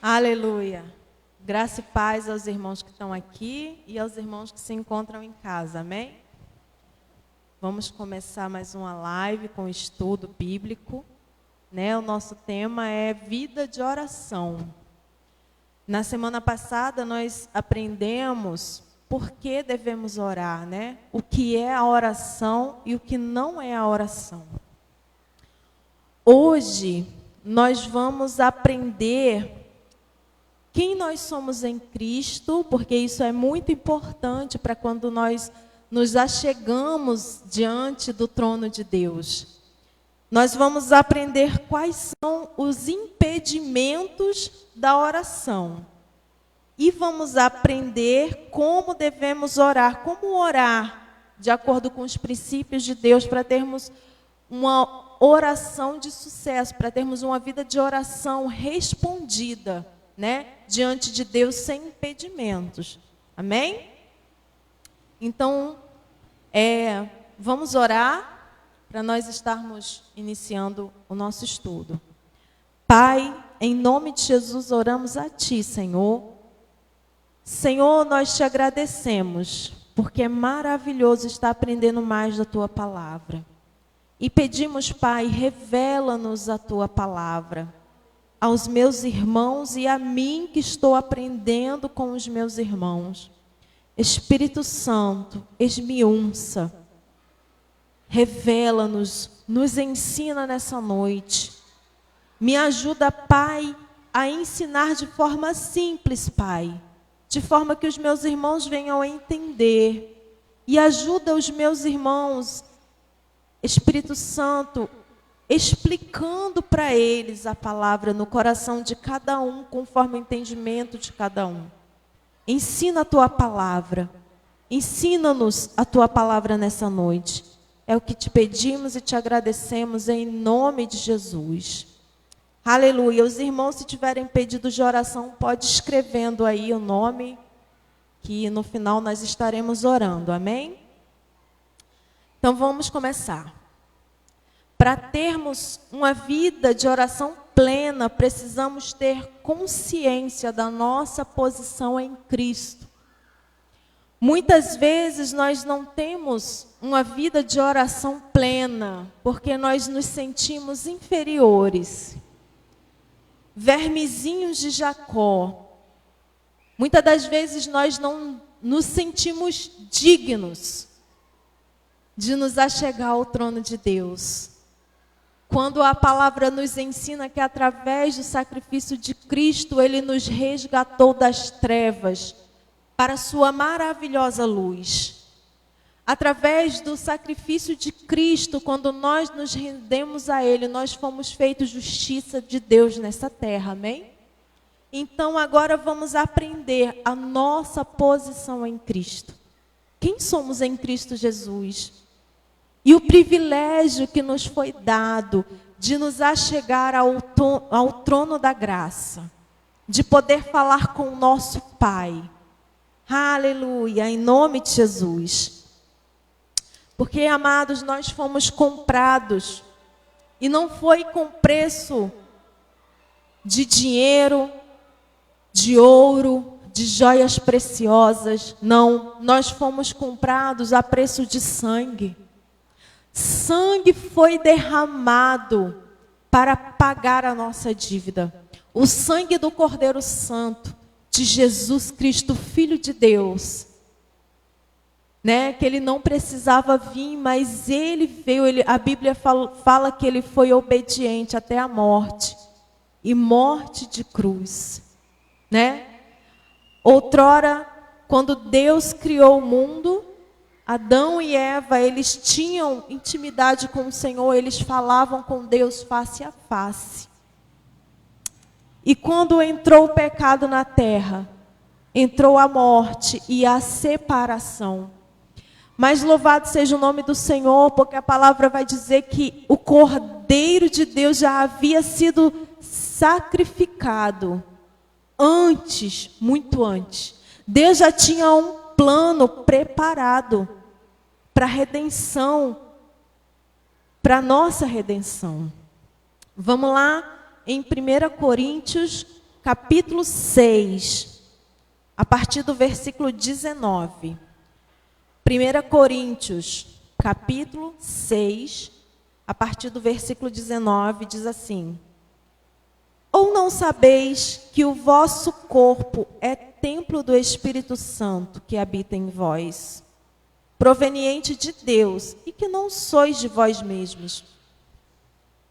Aleluia. Graça e paz aos irmãos que estão aqui e aos irmãos que se encontram em casa, amém? Vamos começar mais uma live com estudo bíblico, né? O nosso tema é vida de oração. Na semana passada nós aprendemos por que devemos orar, né? O que é a oração e o que não é a oração. Hoje nós vamos aprender quem nós somos em Cristo, porque isso é muito importante para quando nós nos achegamos diante do trono de Deus. Nós vamos aprender quais são os impedimentos da oração. E vamos aprender como devemos orar, como orar de acordo com os princípios de Deus para termos uma oração de sucesso, para termos uma vida de oração respondida, né, diante de Deus sem impedimentos. Amém? Então, vamos orar para nós estarmos iniciando o nosso estudo. Pai, em nome de Jesus, oramos a Ti, Senhor. Senhor, nós Te agradecemos, porque é maravilhoso estar aprendendo mais da Tua palavra. E pedimos, Pai, revela-nos a Tua palavra aos meus irmãos e a mim que estou aprendendo com os meus irmãos. Espírito Santo, esmiunça, revela-nos, nos ensina nessa noite. Me ajuda, Pai, a ensinar de forma simples, Pai, de forma que os meus irmãos venham a entender. E ajuda os meus irmãos, Espírito Santo, explicando para eles a palavra no coração de cada um, conforme o entendimento de cada um. Ensina a Tua palavra. Ensina-nos a Tua palavra nessa noite. É o que Te pedimos e Te agradecemos em nome de Jesus. Aleluia. Os irmãos, se tiverem pedido de oração, pode escrevendo aí o nome, que no final nós estaremos orando. Amém? Então vamos começar. Para termos uma vida de oração plena, precisamos ter consciência da nossa posição em Cristo. Muitas vezes nós não temos uma vida de oração plena, porque nós nos sentimos inferiores. Vermezinhos de Jacó. Muitas das vezes nós não nos sentimos dignos de nos achegar ao trono de Deus. Quando a palavra nos ensina que através do sacrifício de Cristo, Ele nos resgatou das trevas para a sua maravilhosa luz. Através do sacrifício de Cristo, quando nós nos rendemos a Ele, nós fomos feitos justiça de Deus nessa terra, amém? Então agora vamos aprender a nossa posição em Cristo. Quem somos em Cristo Jesus? E o privilégio que nos foi dado de nos achegar ao trono da graça, de poder falar com o nosso Pai. Aleluia, em nome de Jesus. Porque, amados, nós fomos comprados, e não foi com preço de dinheiro, de ouro, de joias preciosas, não. Nós fomos comprados a preço de sangue. Sangue foi derramado para pagar a nossa dívida. O sangue do Cordeiro Santo, de Jesus Cristo, Filho de Deus. Né? Que Ele não precisava vir, mas Ele veio. A Bíblia fala que Ele foi obediente até a morte. E morte de cruz. Né? Outrora, quando Deus criou o mundo, Adão e Eva, eles tinham intimidade com o Senhor, eles falavam com Deus face a face. E quando entrou o pecado na terra, entrou a morte e a separação. Mas louvado seja o nome do Senhor, porque a palavra vai dizer que o Cordeiro de Deus já havia sido sacrificado antes, muito antes. Deus já tinha um plano preparado para a redenção, para a nossa redenção. Vamos lá em 1 Coríntios, capítulo 6, a partir do versículo 19. 1 Coríntios, capítulo 6, a partir do versículo 19, diz assim: Ou não sabeis que o vosso corpo é templo do Espírito Santo que habita em vós, proveniente de Deus, e que não sois de vós mesmos,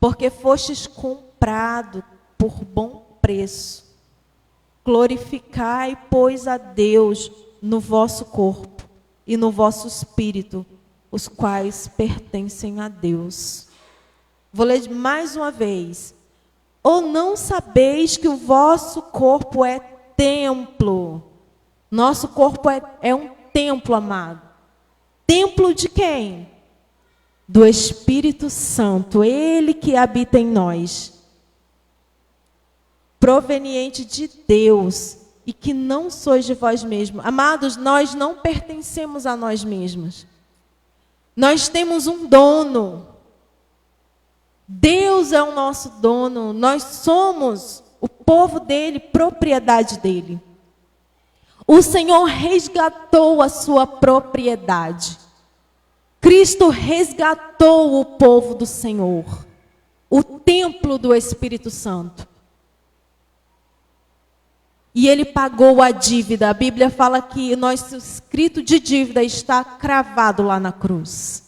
porque fostes comprado por bom preço. Glorificai, pois, a Deus no vosso corpo e no vosso espírito, os quais pertencem a Deus. Vou ler mais uma vez. Ou não sabeis que o vosso corpo é templo? Nosso corpo é um templo, amado. Templo de quem? Do Espírito Santo, Ele que habita em nós. Proveniente de Deus, e que não sois de vós mesmos. Amados, nós não pertencemos a nós mesmos. Nós temos um dono. Deus é o nosso dono. Nós somos o povo dele, propriedade dele. O Senhor resgatou a sua propriedade. Cristo resgatou o povo do Senhor, o templo do Espírito Santo. E Ele pagou a dívida. A Bíblia fala que nosso escrito de dívida está cravado lá na cruz.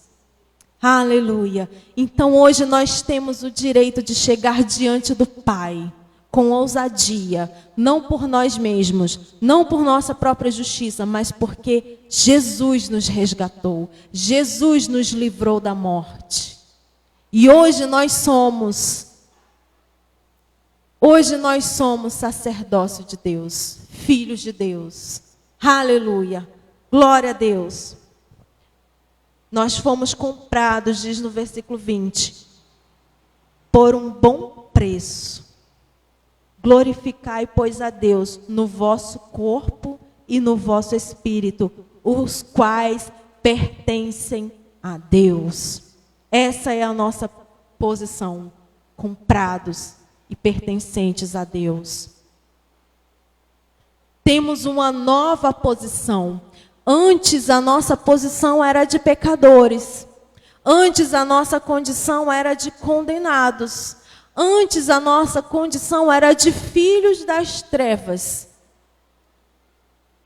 Aleluia. Então hoje nós temos o direito de chegar diante do Pai com ousadia, não por nós mesmos, não por nossa própria justiça, mas porque Jesus nos resgatou, Jesus nos livrou da morte. E hoje nós somos sacerdócio de Deus, filhos de Deus. Aleluia. Glória a Deus. Nós fomos comprados, diz no versículo 20, por um bom preço. Glorificai, pois, a Deus no vosso corpo e no vosso espírito, os quais pertencem a Deus. Essa é a nossa posição, comprados e pertencentes a Deus. Temos uma nova posição. Antes a nossa posição era de pecadores. Antes a nossa condição era de condenados. Antes a nossa condição era de filhos das trevas.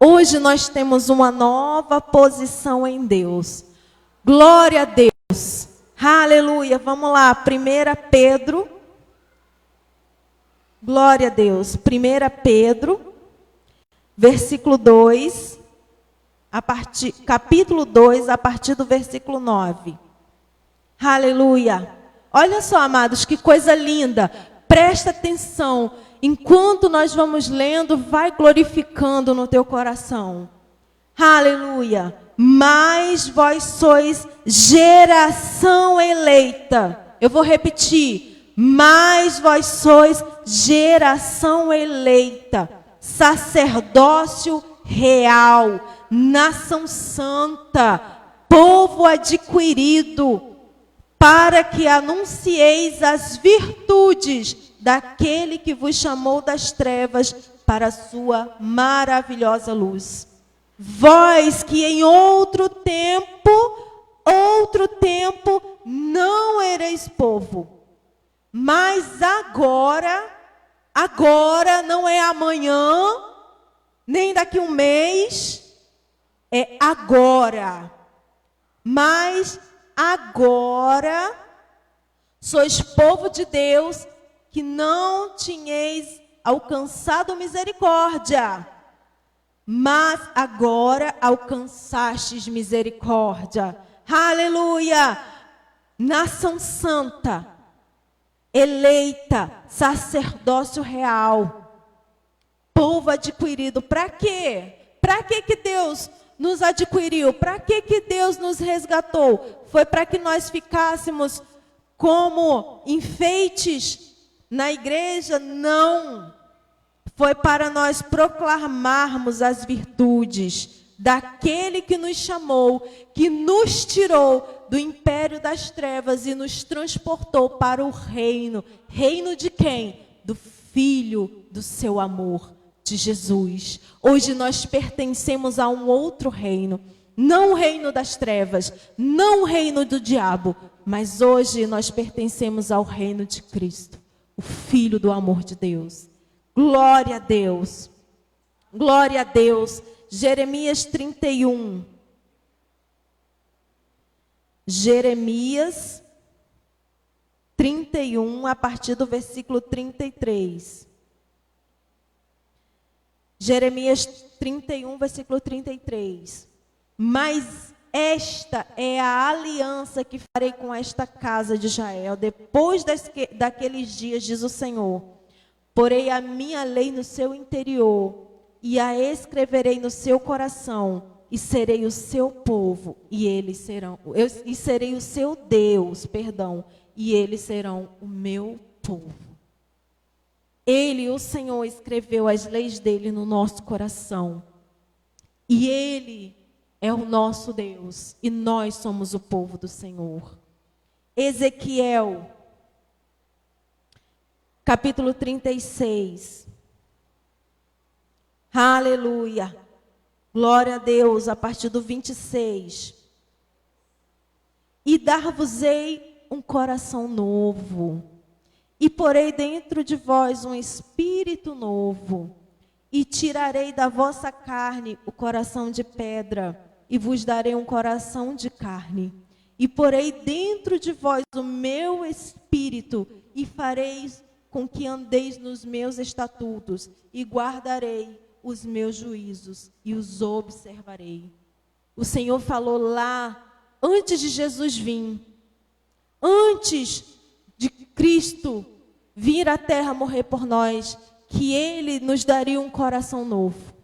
Hoje nós temos uma nova posição em Deus. Glória a Deus. Aleluia. Vamos lá, 1 Pedro. Glória a Deus. 1 Pedro, versículo 2, capítulo 2, a partir do versículo 9. Aleluia. Olha só, amados, que coisa linda. Presta atenção. Enquanto nós vamos lendo, vai glorificando no teu coração. Aleluia. Mas vós sois geração eleita. Eu vou repetir. Mas vós sois geração eleita, sacerdócio real, nação santa, povo adquirido, para que anuncieis as virtudes daquele que vos chamou das trevas para a sua maravilhosa luz. Vós que em outro tempo não ereis povo, mas agora não é amanhã, nem daqui um mês, é agora. Mas agora sois povo de Deus, que não tinhais alcançado misericórdia, mas agora alcançastes misericórdia. Aleluia! Nação santa, eleita, sacerdócio real, povo adquirido. Para quê? Para que Deus nos adquiriu? Para que Deus nos resgatou? Foi para que nós ficássemos como enfeites na igreja? Não. Foi para nós proclamarmos as virtudes daquele que nos chamou, que nos tirou do império das trevas e nos transportou para o reino. Reino de quem? Do filho do seu amor, de Jesus. Hoje nós pertencemos a um outro reino, não o reino das trevas, não o reino do diabo, mas hoje nós pertencemos ao reino de Cristo, o Filho do amor de Deus. Glória a Deus. Glória a Deus. Jeremias 31. Jeremias 31, a partir do versículo 33. Jeremias 31, versículo 33. Mas esta é a aliança que farei com esta casa de Israel, depois daqueles dias, diz o Senhor. Porei a minha lei no seu interior, e a escreverei no seu coração, e serei o seu povo, e eles serão, e serei o seu Deus, e eles serão o meu povo. Ele, o Senhor, escreveu as leis dele no nosso coração. E ele é o nosso Deus, e nós somos o povo do Senhor. Ezequiel, capítulo 36. Aleluia. Glória a Deus, a partir do 26. E dar-vos-ei um coração novo, e porei dentro de vós um espírito novo, e tirarei da vossa carne o coração de pedra, e vos darei um coração de carne. E porei dentro de vós o meu espírito, e fareis com que andeis nos meus estatutos, e guardarei os meus juízos, e os observarei. O Senhor falou lá, antes de Jesus vir, antes de Cristo vir à terra morrer por nós, que Ele nos daria um coração novo,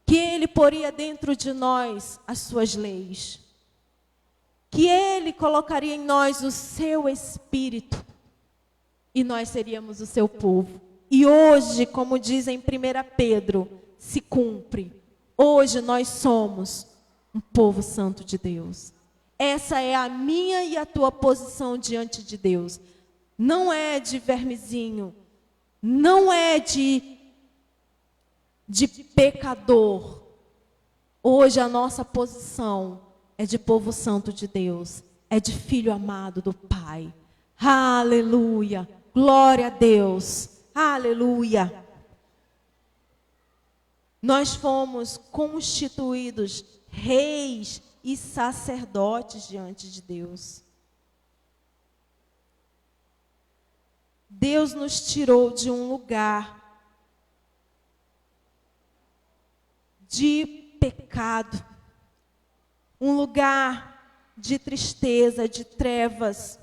que Ele poria dentro de nós as suas leis, que Ele colocaria em nós o seu Espírito, e nós seríamos o seu povo. E hoje, como diz em 1 Pedro, se cumpre. Hoje nós somos um povo santo de Deus. Essa é a minha e a tua posição diante de Deus. Não é de vermezinho, não é de pecador. Hoje a nossa posição é de povo santo de Deus, é de filho amado do Pai. Aleluia, glória a Deus, aleluia. Nós fomos constituídos reis e sacerdotes diante de Deus. Deus nos tirou de um lugar de pecado, um lugar de tristeza, de trevas,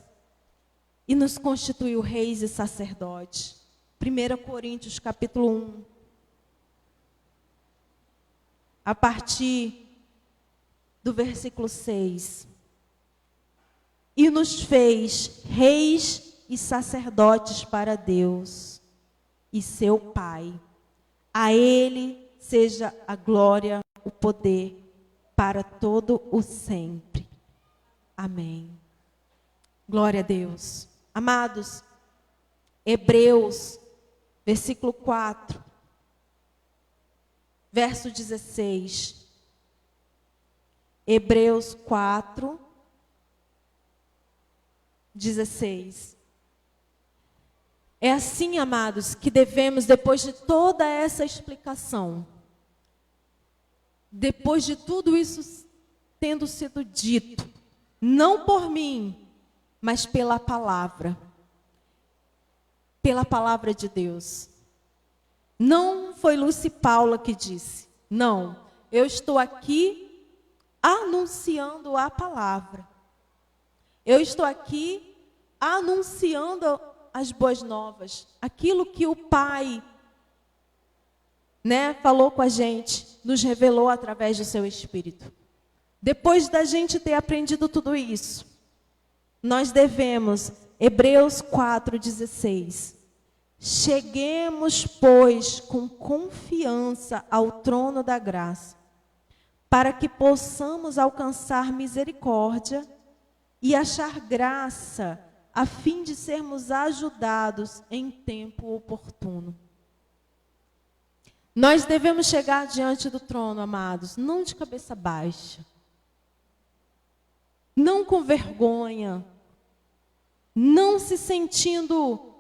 e nos constituiu reis e sacerdotes. 1 Coríntios capítulo 1, a partir do versículo 6. E nos fez reis e sacerdotes para Deus e seu Pai. A Ele seja a glória, o poder, para todo o sempre. Amém. Glória a Deus. Amados, Hebreus, versículo 4, verso 16. Hebreus 4, 16. É assim, amados, que devemos, depois de toda essa explicação, depois de tudo isso tendo sido dito, não por mim, mas pela palavra de Deus. Não foi Lúcia e Paula que disse, não, eu estou aqui anunciando a palavra. Eu estou aqui anunciando as boas novas, aquilo que o Pai, falou com a gente, nos revelou através do seu Espírito. Depois da gente ter aprendido tudo isso, nós devemos, Hebreus 4,16, cheguemos, pois, com confiança ao trono da graça, para que possamos alcançar misericórdia e achar graça, a fim de sermos ajudados em tempo oportuno. Nós devemos chegar diante do trono, amados, não de cabeça baixa, não com vergonha, não se sentindo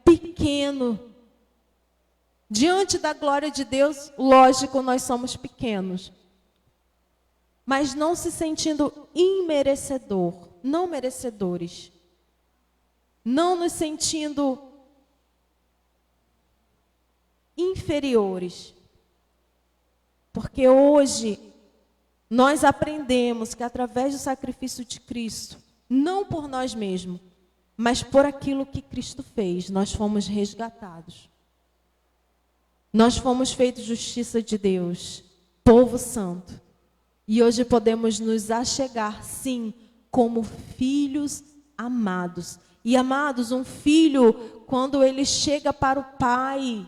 pequeno. Diante da glória de Deus, lógico, nós somos pequenos, mas não se sentindo imerecedor, não merecedores, não nos sentindo inferiores, porque hoje nós aprendemos que através do sacrifício de Cristo, não por nós mesmos, mas por aquilo que Cristo fez, nós fomos resgatados. Nós fomos feitos justiça de Deus, povo santo. E hoje podemos nos achegar, sim, como filhos amados. E amados, um filho, quando ele chega para o pai,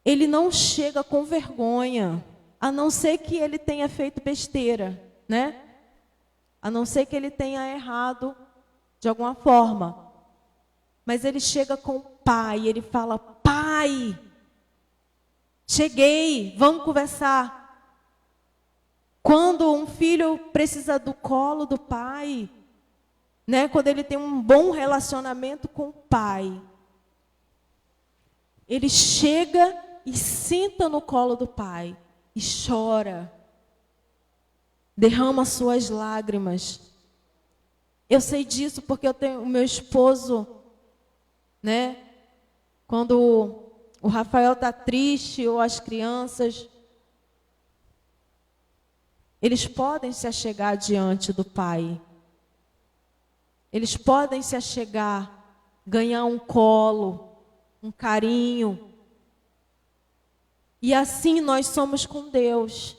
ele não chega com vergonha, a não ser que ele tenha feito besteira, né? A não ser que ele tenha errado de alguma forma. Mas ele chega com o pai, ele fala: pai, cheguei, vamos conversar. Quando um filho precisa do colo do pai, né? Quando ele tem um bom relacionamento com o pai, ele chega e senta no colo do pai e chora, derrama suas lágrimas. Eu sei disso porque eu tenho o meu esposo, né? Quando o Rafael está triste ou as crianças, eles podem se achegar diante do pai. Eles podem se achegar, ganhar um colo, um carinho. E assim nós somos com Deus.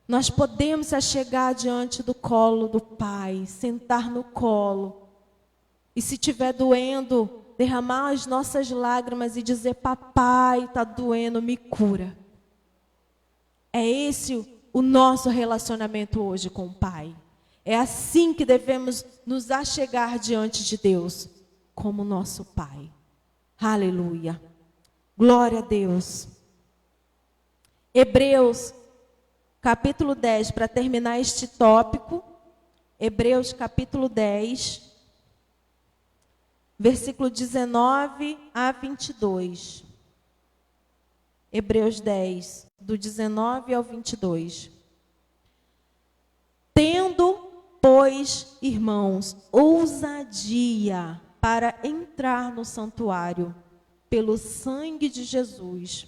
Nós podemos se achegar diante do colo do pai, sentar no colo. E se estiver doendo, derramar as nossas lágrimas e dizer: papai, está doendo, me cura. É esse o nosso relacionamento hoje com o pai. É assim que devemos nos achegar diante de Deus, como nosso pai. Aleluia. Glória a Deus. Hebreus, capítulo 10, para terminar este tópico. Hebreus, capítulo 10, versículo 19 a 22. Hebreus 10, do 19 ao 22. Tendo, pois, irmãos, ousadia para entrar no santuário, pelo sangue de Jesus,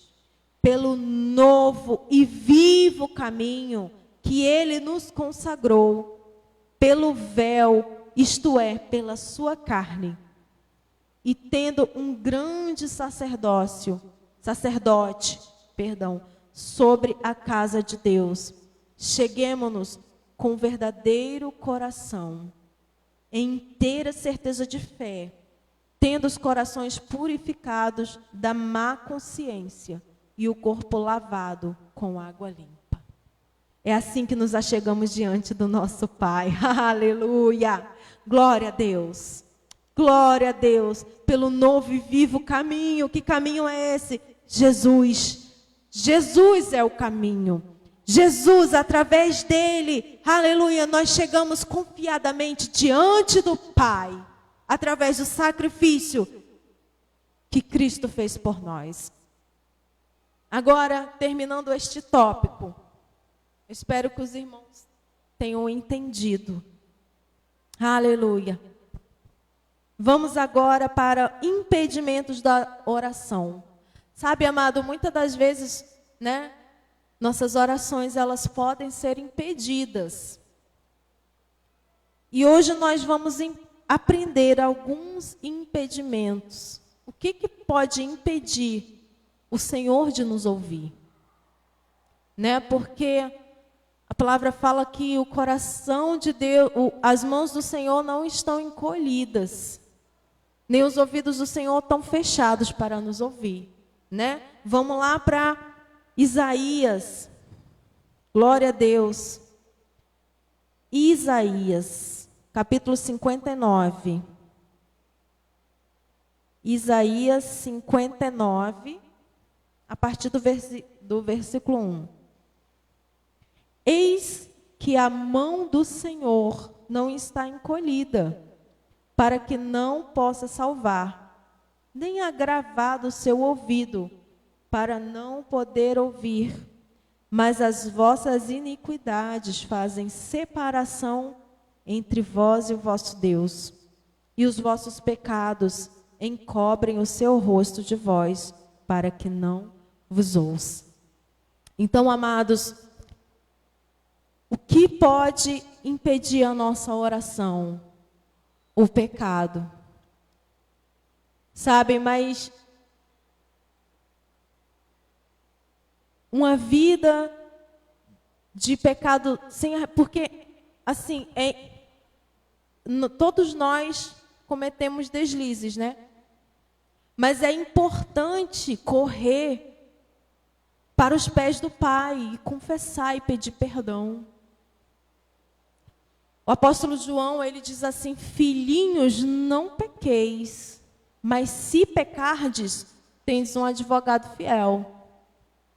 pelo novo e vivo caminho que ele nos consagrou, pelo véu, isto é, pela sua carne, e tendo um grande sacerdote, sobre a casa de Deus, cheguemo-nos com verdadeiro coração, em inteira certeza de fé, tendo os corações purificados da má consciência e o corpo lavado com água limpa. É assim que nos achegamos diante do nosso Pai. Aleluia! Glória a Deus! Glória a Deus pelo novo e vivo caminho. Que caminho é esse? Jesus. Jesus é o caminho. Jesus, através dele, aleluia, nós chegamos confiadamente diante do Pai, através do sacrifício que Cristo fez por nós. Agora, terminando este tópico, espero que os irmãos tenham entendido. Aleluia. Vamos agora para impedimentos da oração. Sabe, amado, muitas das vezes, né, nossas orações, elas podem ser impedidas. E hoje nós vamos aprender alguns impedimentos. O que pode impedir o Senhor de nos ouvir? Né? Porque a palavra fala que o coração de Deus, as mãos do Senhor não estão encolhidas, nem os ouvidos do Senhor estão fechados para nos ouvir. Né? Vamos lá para Isaías. Glória a Deus. Isaías, capítulo 59. Isaías 59, a partir do versículo 1. Eis que a mão do Senhor não está encolhida, para que não possa salvar, nem agravado o seu ouvido, para não poder ouvir. Mas as vossas iniquidades fazem separação entre vós e o vosso Deus, e os vossos pecados encobrem o seu rosto de vós, para que não vos ouça. Então, amados, o que pode impedir a nossa oração? O pecado. Sabem, mas uma vida de pecado sem, porque assim, todos nós cometemos deslizes, né? Mas é importante correr para os pés do Pai e confessar e pedir perdão. O apóstolo João, ele diz assim: filhinhos, não pequeis, mas se pecardes, tendes um advogado fiel.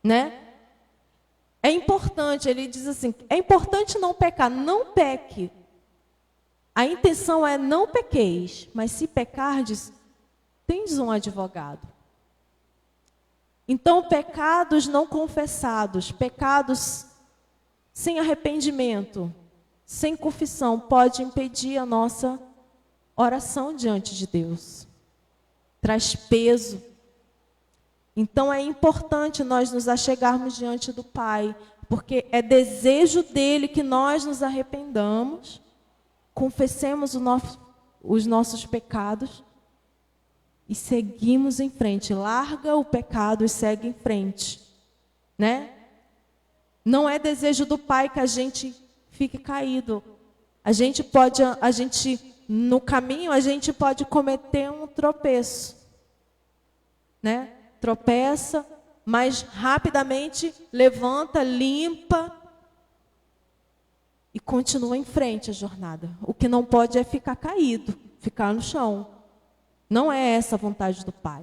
Né? É importante, ele diz assim, é importante não pecar, não peque. A intenção é não pequeis, mas se pecardes, tendes um advogado. Então, pecados não confessados, pecados sem arrependimento, sem confissão, pode impedir a nossa oração diante de Deus. Traz peso. Então é importante nós nos achegarmos diante do Pai, porque é desejo dele que nós nos arrependamos, confessemos os nossos pecados e seguimos em frente. Larga o pecado e segue em frente, né? Não é desejo do Pai que a gente fique caído. No caminho, a gente pode cometer um tropeço, né? Tropeça, mas rapidamente levanta, limpa e continua em frente a jornada. O que não pode é ficar caído, ficar no chão. Não é essa a vontade do Pai.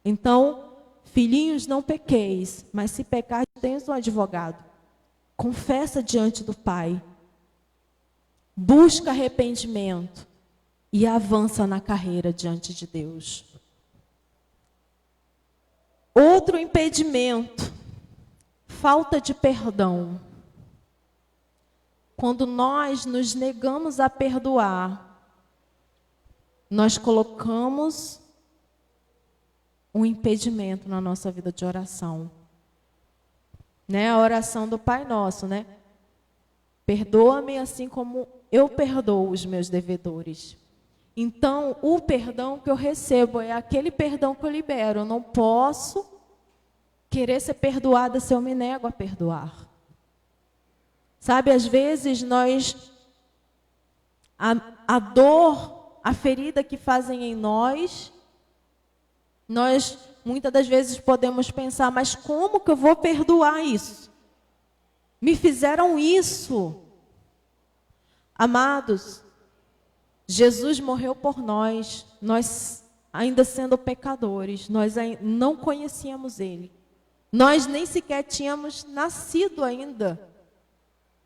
Então, filhinhos, não pequeis, mas se pecar, tens um advogado. Confessa diante do Pai. Busca arrependimento e avança na carreira diante de Deus. Outro impedimento, falta de perdão. Quando nós nos negamos a perdoar, nós colocamos um impedimento na nossa vida de oração. Né? A oração do Pai Nosso, né? Perdoa-me assim como eu perdoo os meus devedores. Então, o perdão que eu recebo é aquele perdão que eu libero. Eu não posso querer ser perdoada se eu me nego a perdoar. Sabe, às vezes a dor, a ferida que fazem em nós muitas das vezes podemos pensar, mas como que eu vou perdoar isso? Me fizeram isso. Amados, Jesus morreu por nós ainda sendo pecadores, nós não conhecíamos Ele. Nós nem sequer tínhamos nascido ainda.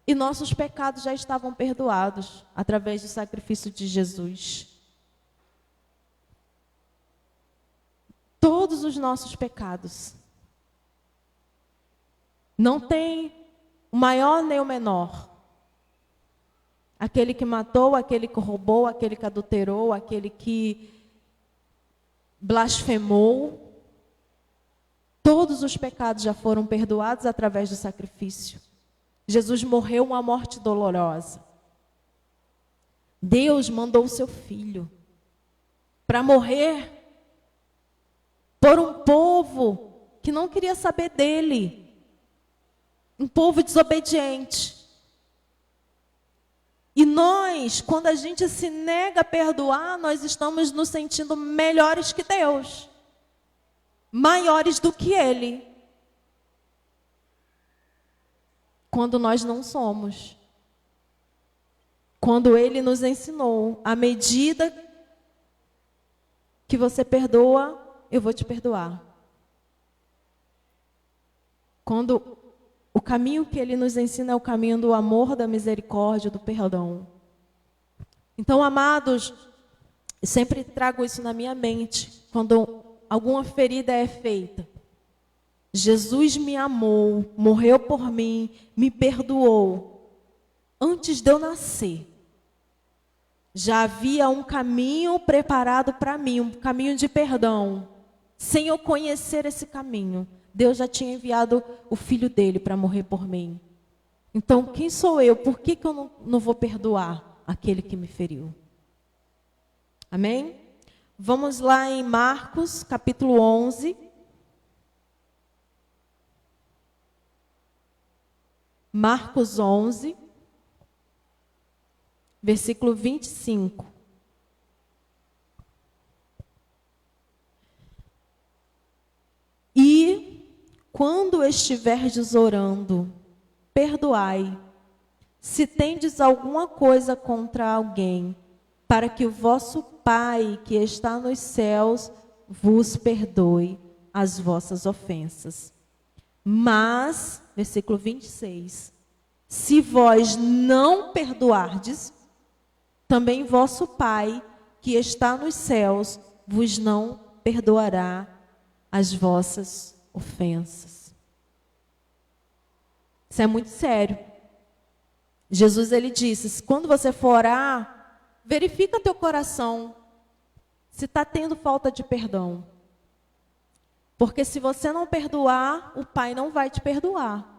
E nossos pecados já estavam perdoados através do sacrifício de Jesus. Todos os nossos pecados. Não tem o maior nem o menor. Aquele que matou, aquele que roubou, aquele que adulterou, aquele que blasfemou. Todos os pecados já foram perdoados através do sacrifício. Jesus morreu uma morte dolorosa. Deus mandou o seu Filho para morrer por um povo que não queria saber dele. Um povo desobediente. E nós, quando a gente se nega a perdoar, nós estamos nos sentindo melhores que Deus. Maiores do que Ele. Quando nós não somos. Quando ele nos ensinou, à medida que você perdoa, eu vou te perdoar. Quando o caminho que ele nos ensina é o caminho do amor, da misericórdia, do perdão. Então, amados, eu sempre trago isso na minha mente, quando alguma ferida é feita. Jesus me amou, morreu por mim, me perdoou. Antes de eu nascer, já havia um caminho preparado para mim, um caminho de perdão. Sem eu conhecer esse caminho, Deus já tinha enviado o Filho dele para morrer por mim. Então, quem sou eu? Por que eu não vou perdoar aquele que me feriu? Amém? Vamos lá em Marcos, capítulo 11. Marcos 11, versículo 25. E quando estiverdes orando, perdoai, se tendes alguma coisa contra alguém, para que o vosso Pai, que está nos céus, vos perdoe as vossas ofensas. Mas, versículo 26, se vós não perdoardes, também vosso Pai, que está nos céus, vos não perdoará as vossas ofensas. Isso é muito sério. Jesus, ele disse, quando você for orar, verifica teu coração, se está tendo falta de perdão. Porque se você não perdoar, o Pai não vai te perdoar.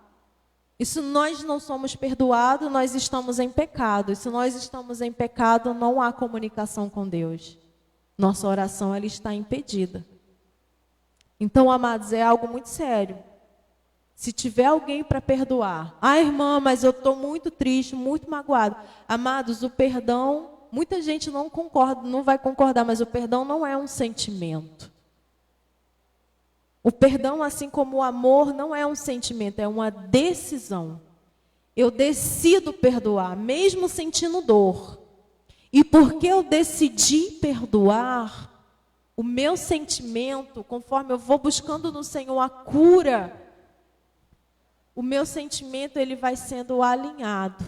E se nós não somos perdoados, nós estamos em pecado. E se nós estamos em pecado, não há comunicação com Deus. Nossa oração, ela está impedida. Então, amados, é algo muito sério. Se tiver alguém para perdoar, irmã, mas eu estou muito triste, muito magoado. Amados, o perdão, muita gente não concorda, não vai concordar, mas o perdão não é um sentimento. O perdão, assim como o amor, não é um sentimento, é uma decisão. Eu decido perdoar, mesmo sentindo dor. E porque eu decidi perdoar, o meu sentimento, conforme eu vou buscando no Senhor a cura, o meu sentimento ele vai sendo alinhado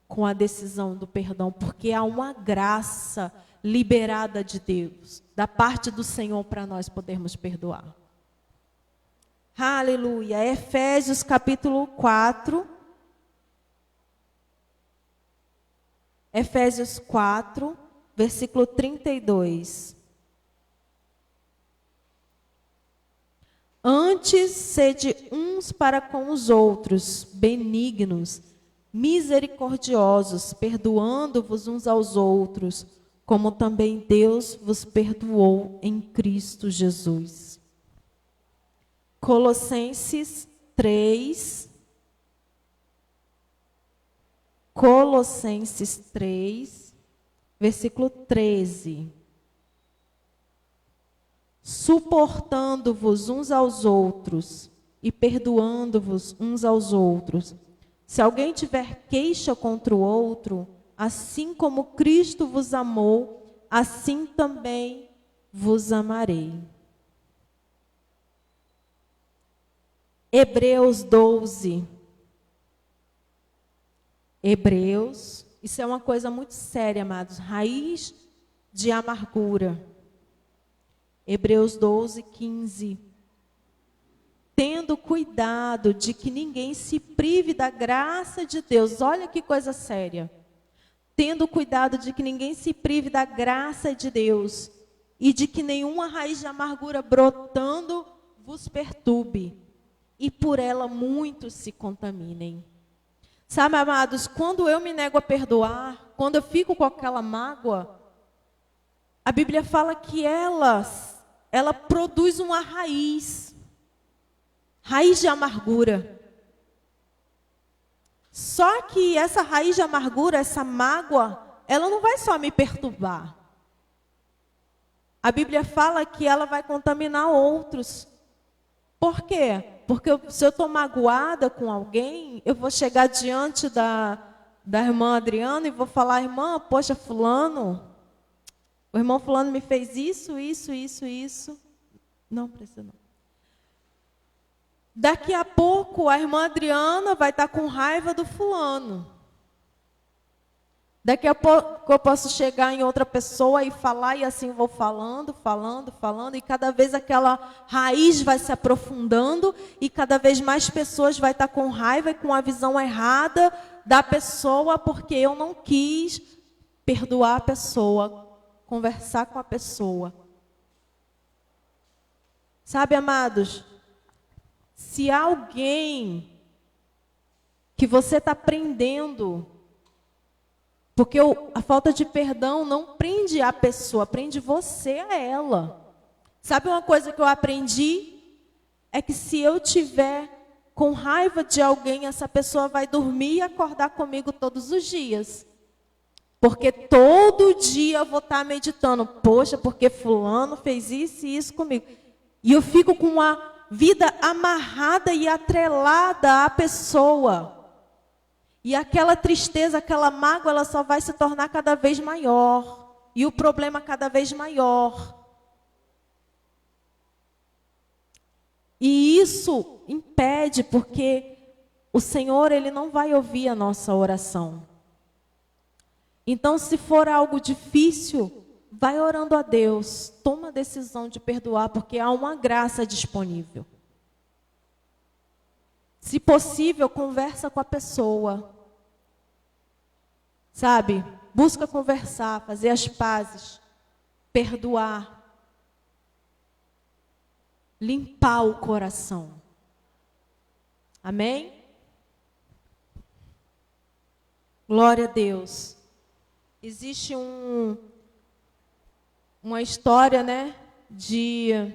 com a decisão do perdão, porque há uma graça liberada de Deus, da parte do Senhor para nós podermos perdoar. Aleluia. Efésios capítulo 4. Efésios 4, versículo 32. Antes, sede uns para com os outros, benignos, misericordiosos, perdoando-vos uns aos outros, como também Deus vos perdoou em Cristo Jesus. Colossenses 3, versículo 13. Suportando-vos uns aos outros e perdoando-vos uns aos outros. Se alguém tiver queixa contra o outro, assim como Cristo vos amou, assim também vos amarei. Hebreus 12. Hebreus, isso é uma coisa muito séria, amados. Raiz de amargura. Hebreus 12, 15. Tendo cuidado de que ninguém se prive da graça de Deus. Olha que coisa séria. Tendo cuidado de que ninguém se prive da graça de Deus. E de que nenhuma raiz de amargura brotando vos perturbe. E por ela muitos se contaminem. Sabe, amados, quando eu me nego a perdoar, quando eu fico com aquela mágoa, a Bíblia fala que ela produz uma raiz de amargura. Só que essa raiz de amargura, essa mágoa, ela não vai só me perturbar. A Bíblia fala que ela vai contaminar outros. Por quê? Porque se eu estou magoada com alguém, eu vou chegar diante da irmã Adriana e vou falar, irmã, poxa, fulano, o irmão fulano me fez isso. Não precisa não. Daqui a pouco a irmã Adriana vai estar com raiva do fulano. Daqui a pouco eu posso chegar em outra pessoa e falar, e assim vou falando, e cada vez aquela raiz vai se aprofundando, e cada vez mais pessoas vai estar com raiva e com a visão errada da pessoa, porque eu não quis perdoar a pessoa, conversar com a pessoa. Sabe, amados, se há alguém que você está prendendo, porque a falta de perdão não prende a pessoa, prende você a ela. Sabe uma coisa que eu aprendi? É que se eu tiver com raiva de alguém, essa pessoa vai dormir e acordar comigo todos os dias. Porque todo dia eu vou estar meditando, poxa, porque fulano fez isso e isso comigo. E eu fico com a vida amarrada e atrelada à pessoa. E aquela tristeza, aquela mágoa, ela só vai se tornar cada vez maior. E o problema cada vez maior. E isso impede, porque o Senhor, Ele não vai ouvir a nossa oração. Então, se for algo difícil, vai orando a Deus. Toma a decisão de perdoar, porque há uma graça disponível. Se possível, conversa com a pessoa. Sabe? Busca conversar, fazer as pazes, perdoar. Limpar o coração. Amém? Glória a Deus. Existe uma história, né, de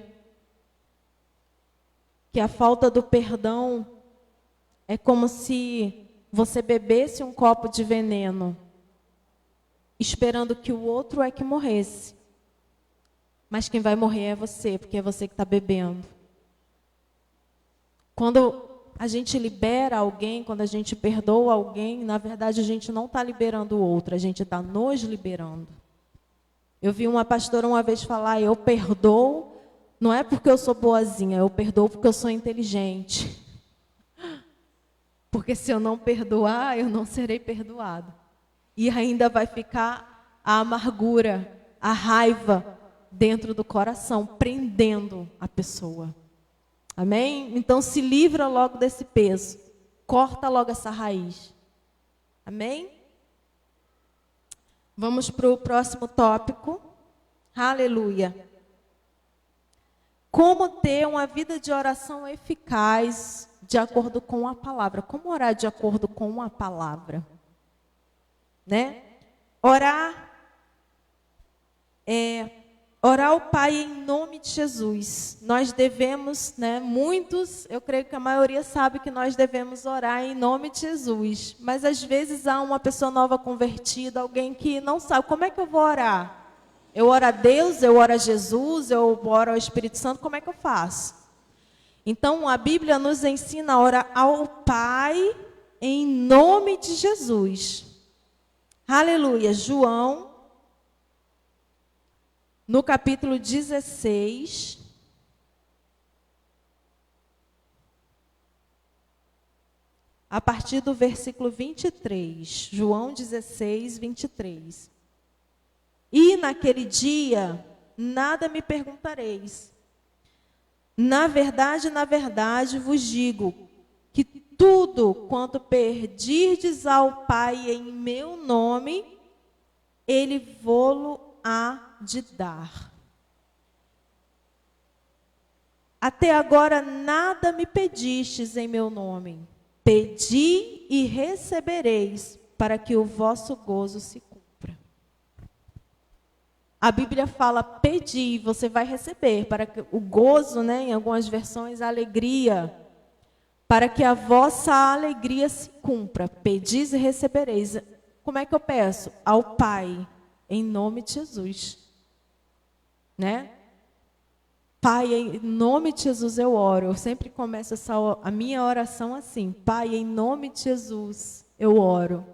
que a falta do perdão é como se você bebesse um copo de veneno, esperando que o outro é que morresse. Mas quem vai morrer é você, porque é você que está bebendo. Quando a gente libera alguém, quando a gente perdoa alguém, na verdade a gente não está liberando o outro, a gente está nos liberando. Eu vi uma pastora uma vez falar, eu perdoo, não é porque eu sou boazinha, eu perdoo porque eu sou inteligente. Porque se eu não perdoar, eu não serei perdoado. E ainda vai ficar a amargura, a raiva dentro do coração, prendendo a pessoa. Amém? Então se livra logo desse peso. Corta logo essa raiz. Amém? Vamos para o próximo tópico. Aleluia. Como ter uma vida de oração eficaz de acordo com a palavra? Como orar de acordo com a palavra? Né? Orar ao Pai em nome de Jesus. Nós devemos, né, muitos, eu creio que a maioria sabe que nós devemos orar em nome de Jesus. Mas às vezes há uma pessoa nova convertida, alguém que não sabe, como é que eu vou orar? Eu oro a Deus, eu oro a Jesus, eu oro ao Espírito Santo, como é que eu faço? Então a Bíblia nos ensina a orar ao Pai em nome de Jesus. Aleluia. João, no capítulo 16, a partir do versículo 23. João 16, 23. E naquele dia, nada me perguntareis. Na verdade, vos digo, que tudo quanto pedirdes ao Pai em meu nome, Ele vô-lo há de dar. Até agora nada me pedistes em meu nome. Pedi e recebereis, para que o vosso gozo se cumpra. A Bíblia fala, pedi, você vai receber, para que o gozo, né, em algumas versões, a alegria, para que a vossa alegria se cumpra. Pedis e recebereis. Como é que eu peço? Ao Pai, em nome de Jesus. Né? Pai, em nome de Jesus eu oro. Eu sempre começo a minha oração assim. Pai, em nome de Jesus eu oro.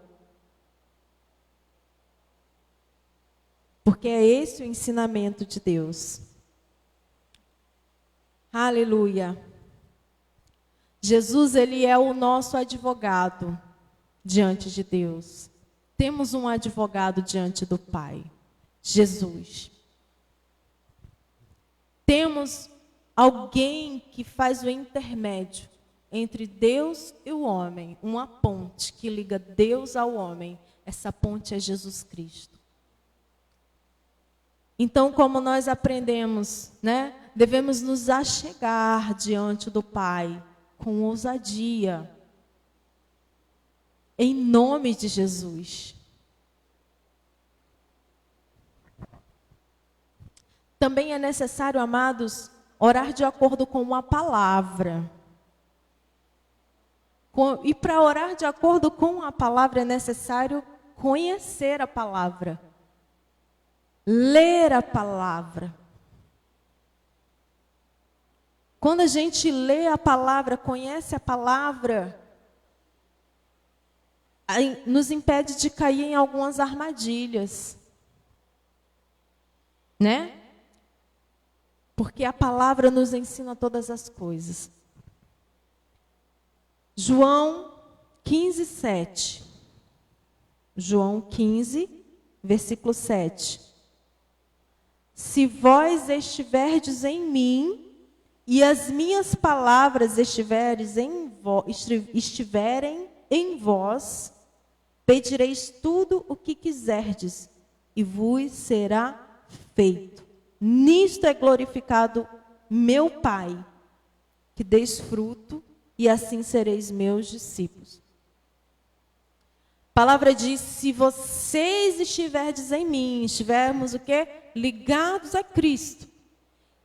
Porque é esse o ensinamento de Deus. Aleluia. Jesus, ele é o nosso advogado diante de Deus. Temos um advogado diante do Pai, Jesus. Temos alguém que faz o intermédio entre Deus e o homem, uma ponte que liga Deus ao homem. Essa ponte é Jesus Cristo. Então, como nós aprendemos, né? Devemos nos achegar diante do Pai com ousadia, em nome de Jesus. Também é necessário, amados, orar de acordo com a palavra. E para orar de acordo com a palavra é necessário conhecer a palavra, ler a palavra. Quando a gente lê a palavra, conhece a palavra, nos impede de cair em algumas armadilhas, né? Porque a palavra nos ensina todas as coisas. João 15, 7. João 15, versículo 7. Se vós estiverdes em mim, e as minhas palavras estiverem em vós, pedireis tudo o que quiserdes, e vos será feito. Nisto é glorificado meu Pai, que deis fruto, e assim sereis meus discípulos. A palavra diz, se vocês estiverdes em mim, estivermos o quê? Ligados a Cristo,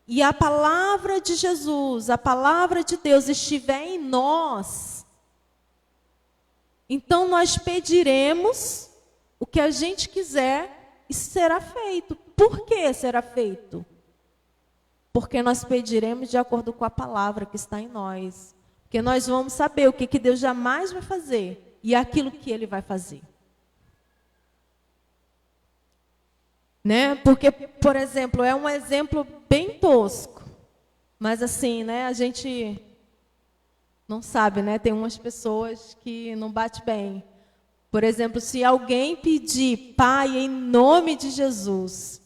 e a palavra de Jesus, a palavra de Deus estiver em nós, então nós pediremos o que a gente quiser e será feito. Por que será feito? Porque nós pediremos de acordo com a palavra que está em nós. Porque nós vamos saber o que Deus jamais vai fazer e aquilo que Ele vai fazer. Né? Porque, por exemplo, é um exemplo bem tosco. Mas assim, né, a gente não sabe, né? Tem umas pessoas que não bate bem. Por exemplo, se alguém pedir, Pai, em nome de Jesus,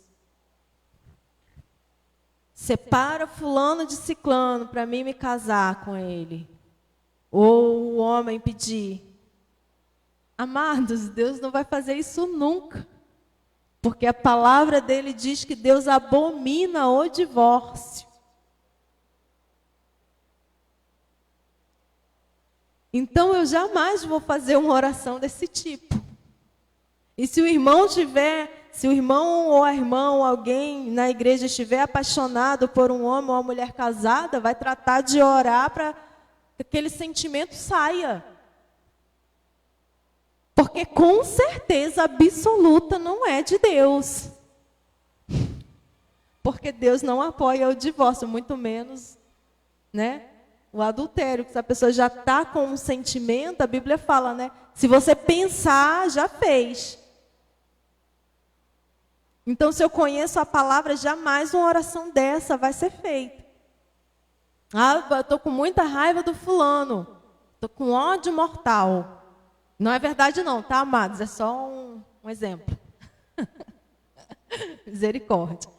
separa fulano de ciclano para mim me casar com ele. Ou o homem pedir, amados, Deus não vai fazer isso nunca. Porque a palavra dele diz que Deus abomina o divórcio. Então eu jamais vou fazer uma oração desse tipo. E se o irmão ou a irmã ou alguém na igreja estiver apaixonado por um homem ou uma mulher casada, vai tratar de orar para que aquele sentimento saia. Porque com certeza absoluta não é de Deus. Porque Deus não apoia o divórcio, muito menos, né, o adultério. Se a pessoa já está com um sentimento, a Bíblia fala, né? Se você pensar, já fez. Então, se eu conheço a palavra, jamais uma oração dessa vai ser feita. Ah, eu estou com muita raiva do fulano. Estou com ódio mortal. Não é verdade não, tá, amados? É só um exemplo. Misericórdia.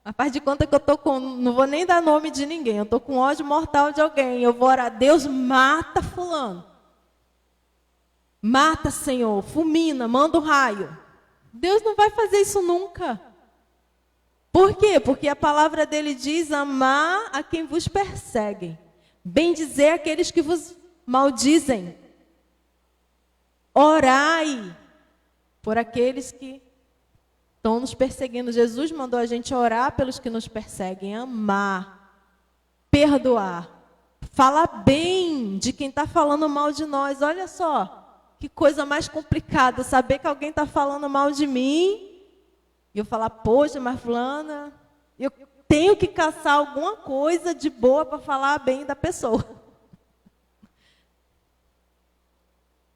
A parte de conta que eu estou com... Não vou nem dar nome de ninguém. Eu estou com ódio mortal de alguém. Eu vou orar. Deus, mata fulano. Mata, Senhor. Fulmina, manda o raio. Deus não vai fazer isso nunca. Por quê? Porque a palavra dele diz, amar a quem vos perseguem. Bendizer aqueles que vos maldizem. Orai por aqueles que estão nos perseguindo. Jesus mandou a gente orar pelos que nos perseguem, amar, perdoar, falar bem de quem está falando mal de nós. Olha só, que coisa mais complicada, saber que alguém está falando mal de mim, e eu falar, poxa, mas fulana, eu tenho que caçar alguma coisa de boa para falar bem da pessoa.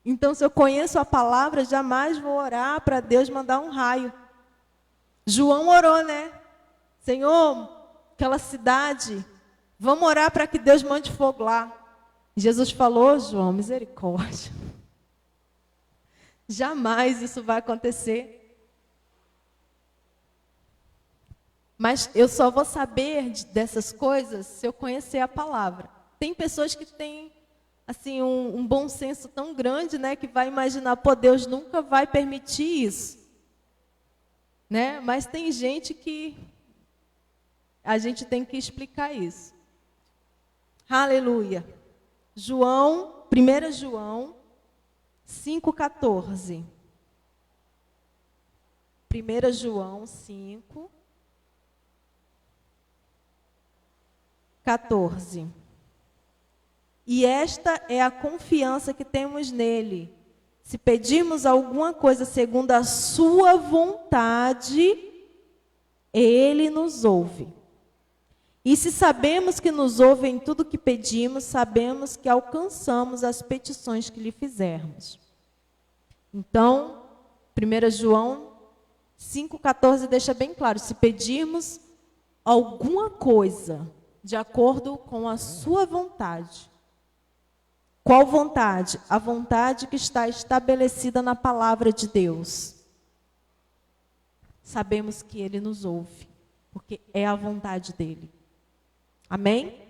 Então, se eu conheço a palavra, jamais vou orar para Deus mandar um raio. João orou, né? Senhor, aquela cidade, vamos orar para que Deus mande fogo lá. Jesus falou, João, misericórdia. Jamais isso vai acontecer. Mas eu só vou saber dessas coisas se eu conhecer a palavra. Tem pessoas que têm assim, um bom senso tão grande, né, que vai imaginar, pô, Deus nunca vai permitir isso. Né? Mas tem gente que a gente tem que explicar isso. Aleluia. 1 João 5,14. 1 João 5, 14. E esta é a confiança que temos nele. Se pedirmos alguma coisa segundo a sua vontade, ele nos ouve. E se sabemos que nos ouve em tudo que pedimos, sabemos que alcançamos as petições que lhe fizermos. Então, 1 João 5,14 deixa bem claro, se pedirmos alguma coisa de acordo com a sua vontade. Qual vontade? A vontade que está estabelecida na palavra de Deus. Sabemos que ele nos ouve, porque é a vontade dele. Amém?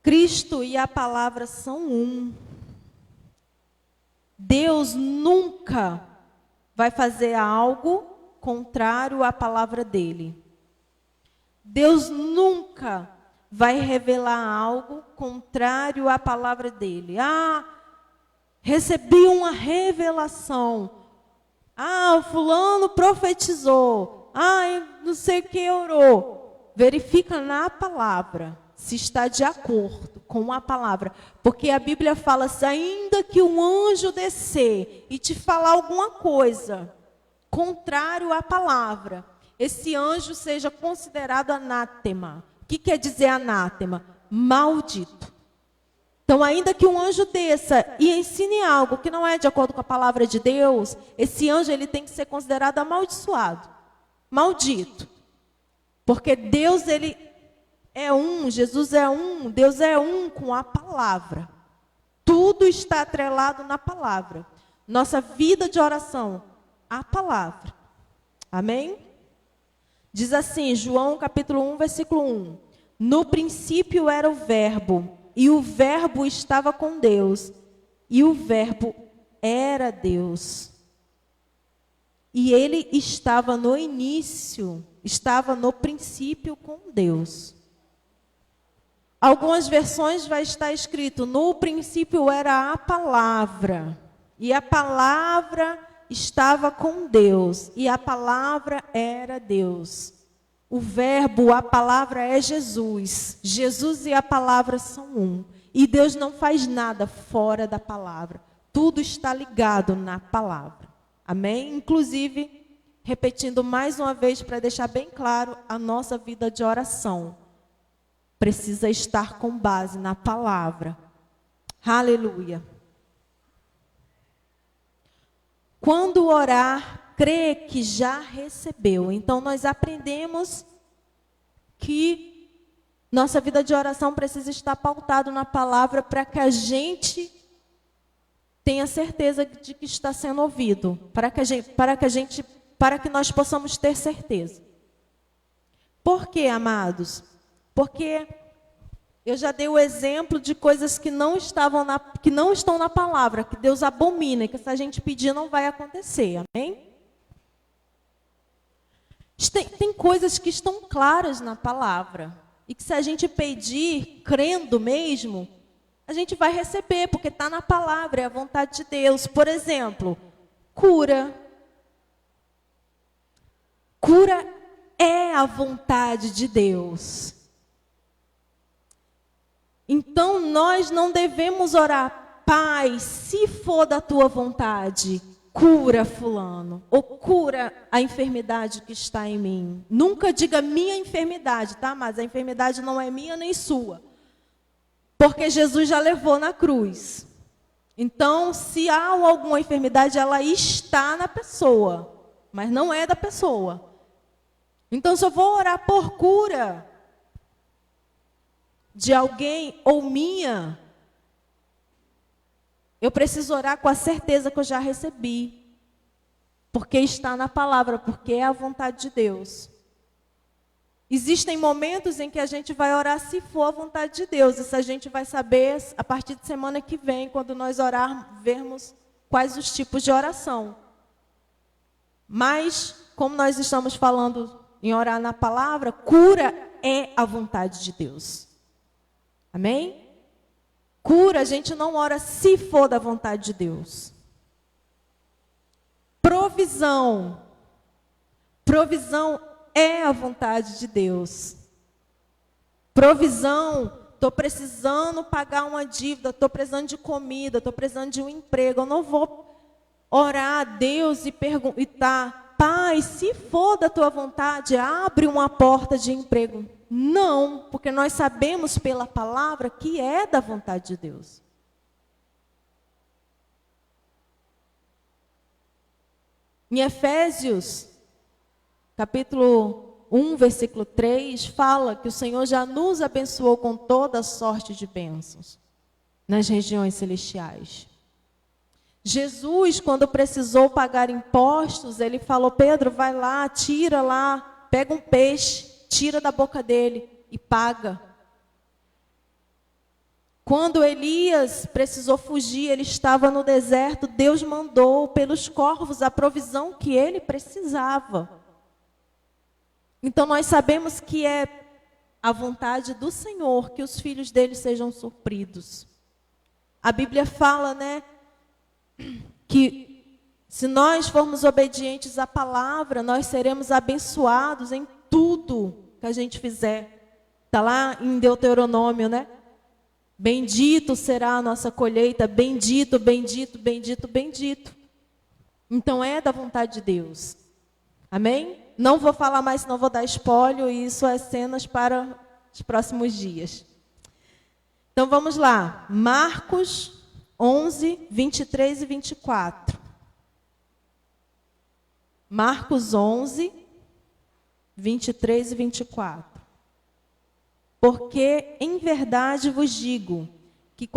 Cristo e a palavra são um. Deus nunca vai fazer algo contrário à palavra dele. Deus nunca vai revelar algo contrário à palavra dele. Ah, recebi uma revelação. Ah, o fulano profetizou. Ah, não sei o que orou. Verifica na palavra se está de acordo com a palavra. Porque a Bíblia fala assim, ainda que um anjo descer e te falar alguma coisa contrário à palavra, esse anjo seja considerado anátema. O que quer dizer anátema? Maldito. Então, ainda que um anjo desça e ensine algo que não é de acordo com a palavra de Deus, esse anjo ele tem que ser considerado amaldiçoado, maldito. Porque Deus ele é um, Jesus é um, Deus é um com a palavra. Tudo está atrelado na palavra. Nossa vida de oração, a palavra. Amém? Diz assim, João capítulo 1, versículo 1. No princípio era o verbo, e o verbo estava com Deus, e o verbo era Deus. E ele estava no início, estava no princípio com Deus. Algumas versões vai estar escrito, no princípio era a palavra, e a palavra estava com Deus, e a palavra era Deus. O verbo, a palavra é Jesus. Jesus e a palavra são um. E Deus não faz nada fora da palavra. Tudo está ligado na palavra. Amém? Inclusive, repetindo mais uma vez para deixar bem claro, a nossa vida de oração precisa estar com base na palavra. Aleluia. Quando orar, crê que já recebeu. Então, nós aprendemos que nossa vida de oração precisa estar pautada na palavra para que a gente tenha certeza de que está sendo ouvido. Para que nós possamos ter certeza. Por quê, amados? Porque eu já dei o exemplo de coisas que não estão na palavra, que Deus abomina, que se a gente pedir não vai acontecer, amém? Tem coisas que estão claras na palavra, e que se a gente pedir, crendo mesmo, a gente vai receber, porque está na palavra, é a vontade de Deus. Por exemplo, cura. Cura é a vontade de Deus. Então, nós não devemos orar, Pai, se for da tua vontade, cura fulano, ou cura a enfermidade que está em mim. Nunca diga minha enfermidade, tá? Mas a enfermidade não é minha nem sua. Porque Jesus já levou na cruz. Então, se há alguma enfermidade, ela está na pessoa, mas não é da pessoa. Então, se eu vou orar por cura de alguém ou minha, eu preciso orar com a certeza que eu já recebi. Porque está na palavra, porque é a vontade de Deus. Existem momentos em que a gente vai orar se for a vontade de Deus. Isso a gente vai saber a partir de semana que vem, quando nós orar, vermos quais os tipos de oração. Mas, como nós estamos falando em orar na palavra, cura é a vontade de Deus. Amém? Cura, a gente não ora se for da vontade de Deus. Provisão. Provisão é a vontade de Deus. Provisão, estou precisando pagar uma dívida, estou precisando de comida, estou precisando de um emprego. Eu não vou orar a Deus e perguntar, Pai, se for da tua vontade, abre uma porta de emprego. Não, porque nós sabemos pela palavra que é da vontade de Deus. Em Efésios, capítulo 1, versículo 3, fala que o Senhor já nos abençoou com toda sorte de bênçãos nas regiões celestiais. Jesus, quando precisou pagar impostos, ele falou, Pedro, vai lá, tira lá, pega um peixe, tira da boca dele e paga. Quando Elias precisou fugir, ele estava no deserto, Deus mandou pelos corvos a provisão que ele precisava. Então nós sabemos que é a vontade do Senhor que os filhos dele sejam supridos. A Bíblia fala, né, que se nós formos obedientes à palavra, nós seremos abençoados em tudo que a gente fizer. Está lá em Deuteronômio, né? Bendito será a nossa colheita, bendito, bendito, bendito, bendito. Então é da vontade de Deus. Amém? Não vou falar mais, senão vou dar espólio, e isso é cenas para os próximos dias. Então vamos lá. Marcos 11, 23 e 24. Marcos 11, 23 e 24. Porque em verdade vos digo que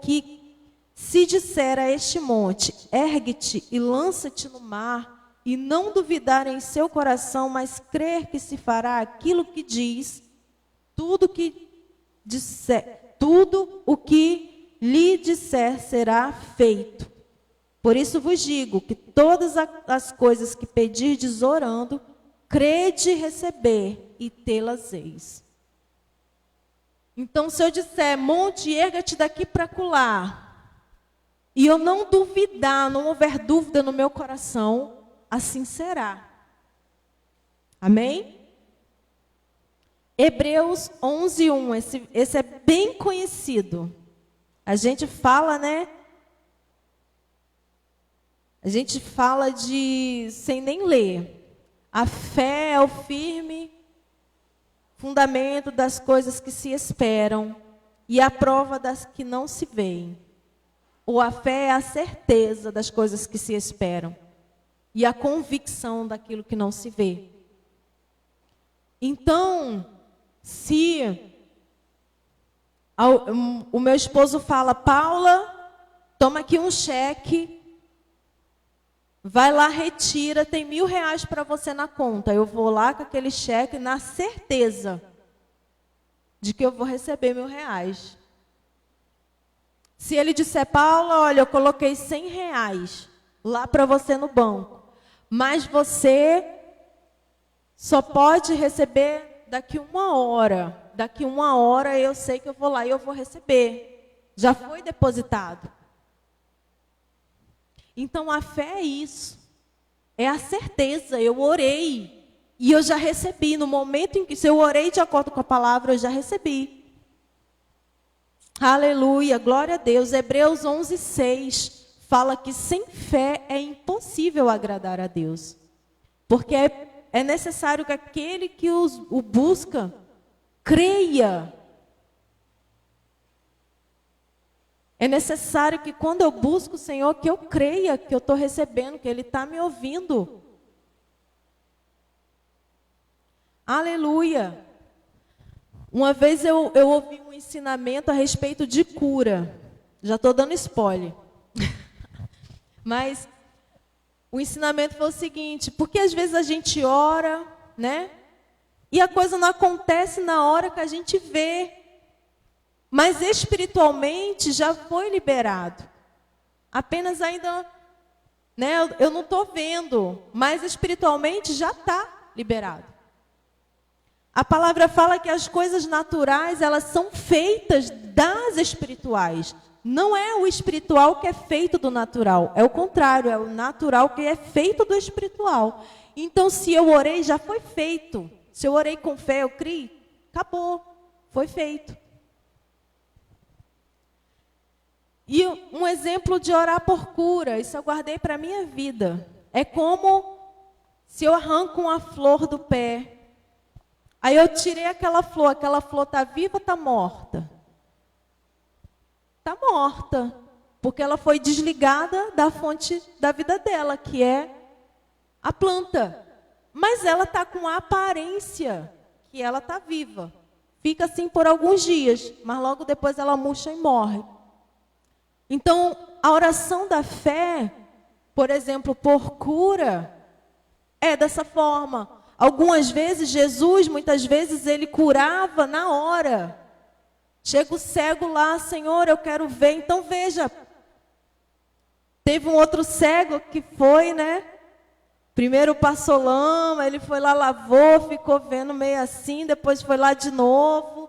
que se disser a este monte, ergue-te e lança-te no mar, e não duvidar em seu coração, mas crer que se fará aquilo que diz, tudo o que lhe disser será feito. Por isso vos digo que todas as coisas que pedirdes orando, crede receber e tê-las eis. Então, se eu disser, monte, erga-te daqui para acolá, e eu não duvidar, não houver dúvida no meu coração, assim será. Amém? Hebreus 11, 1, esse é bem conhecido. A gente fala, né? A gente fala sem nem ler. A fé é o firme fundamento das coisas que se esperam e a prova das que não se veem. Ou a fé é a certeza das coisas que se esperam e a convicção daquilo que não se vê. Então, se o meu esposo fala, Paula, toma aqui um cheque, vai lá, retira, tem R$1.000 para você na conta. Eu vou lá com aquele cheque na certeza de que eu vou receber R$1.000. Se ele disser, Paula, olha, eu coloquei R$100 lá para você no banco, mas você só pode receber daqui 1 hora. Daqui 1 hora eu sei que eu vou lá e eu vou receber. Já foi depositado. Então, a fé é isso. É a certeza. Eu orei e eu já recebi. No momento em que, se eu orei de acordo com a palavra, eu já recebi. Aleluia, glória a Deus. Hebreus 11, 6 fala que sem fé é impossível agradar a Deus. Porque é necessário que aquele que o busca, creia É necessário que quando eu busco o Senhor, que eu creia que eu estou recebendo, que Ele está me ouvindo. Aleluia. Uma vez eu ouvi um ensinamento a respeito de cura. Já estou dando spoiler. Mas o ensinamento foi o seguinte, porque às vezes a gente ora, né? E a coisa não acontece na hora que a gente vê. Mas espiritualmente já foi liberado. Apenas ainda, né, eu não estou vendo, mas espiritualmente já está liberado. A palavra fala que as coisas naturais, elas são feitas das espirituais. Não é o espiritual que é feito do natural, é o contrário, é o natural que é feito do espiritual. Então, se eu orei, já foi feito. Se eu orei com fé, eu criei, acabou, foi feito. E um exemplo de orar por cura, isso eu guardei para a minha vida. É como se eu arranco uma flor do pé. Aí eu tirei aquela flor está viva ou está morta? Está morta, porque ela foi desligada da fonte da vida dela, que é a planta. Mas ela está com a aparência que ela está viva. Fica assim por alguns dias, mas logo depois ela murcha e morre. Então, a oração da fé, por exemplo, por cura, é dessa forma. Algumas vezes, Jesus, muitas vezes, ele curava na hora. Chega o cego lá, Senhor, eu quero ver. Então, veja, teve um outro cego que foi, né? Primeiro passou lama, ele foi lá, lavou, ficou vendo meio assim, depois foi lá de novo.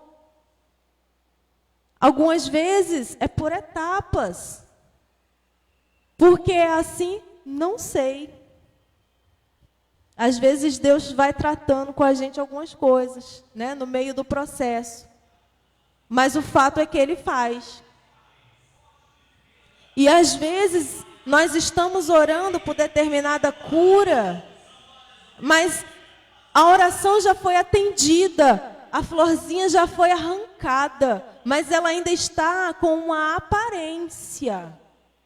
Algumas vezes é por etapas. Porque é assim, não sei. Às vezes Deus vai tratando com a gente algumas coisas, né, no meio do processo. Mas o fato é que Ele faz. E às vezes nós estamos orando por determinada cura, mas a oração já foi atendida, a florzinha já foi arrancada, mas ela ainda está com uma aparência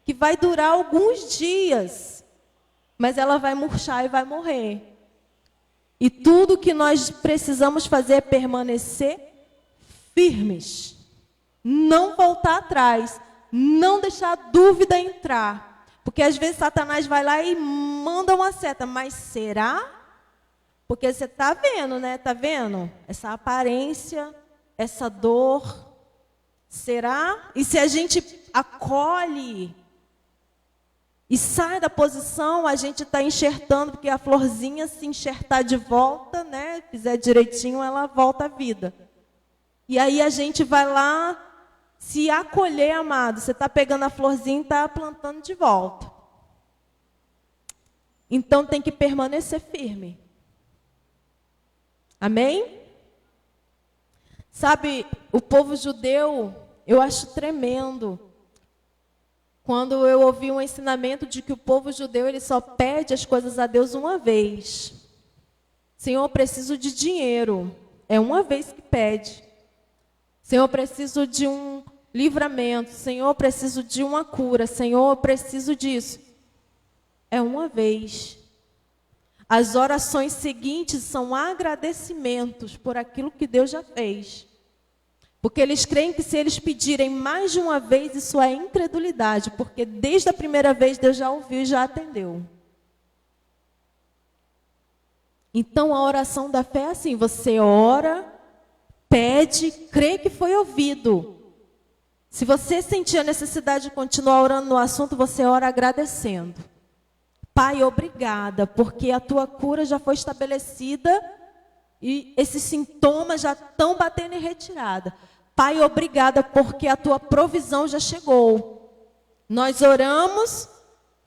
que vai durar alguns dias, mas ela vai murchar e vai morrer. E tudo que nós precisamos fazer é permanecer firmes, não voltar atrás, não deixar dúvida entrar, porque às vezes Satanás vai lá e manda uma seta, mas será? Porque você está vendo, né? Está vendo? Essa aparência, essa dor. Será? E se a gente acolhe e sai da posição, a gente está enxertando, porque a florzinha se enxertar de volta, né? Fizer direitinho, ela volta à vida. E aí a gente vai lá se acolher, amado. Você está pegando a florzinha e está plantando de volta. Então tem que permanecer firme. Amém? Sabe, o povo judeu, eu acho tremendo. Quando eu ouvi um ensinamento de que o povo judeu, ele só pede as coisas a Deus uma vez. Senhor, eu preciso de dinheiro. É uma vez que pede. Senhor, eu preciso de um livramento. Senhor, eu preciso de uma cura. Senhor, eu preciso disso. É uma vez. As orações seguintes são agradecimentos por aquilo que Deus já fez. Porque eles creem que se eles pedirem mais de uma vez, isso é incredulidade. Porque desde a primeira vez Deus já ouviu e já atendeu. Então a oração da fé é assim, você ora, pede, crê que foi ouvido. Se você sentir a necessidade de continuar orando no assunto, você ora agradecendo. Pai, obrigada, porque a tua cura já foi estabelecida e esses sintomas já estão batendo em retirada. Pai, obrigada, porque a tua provisão já chegou. Nós oramos,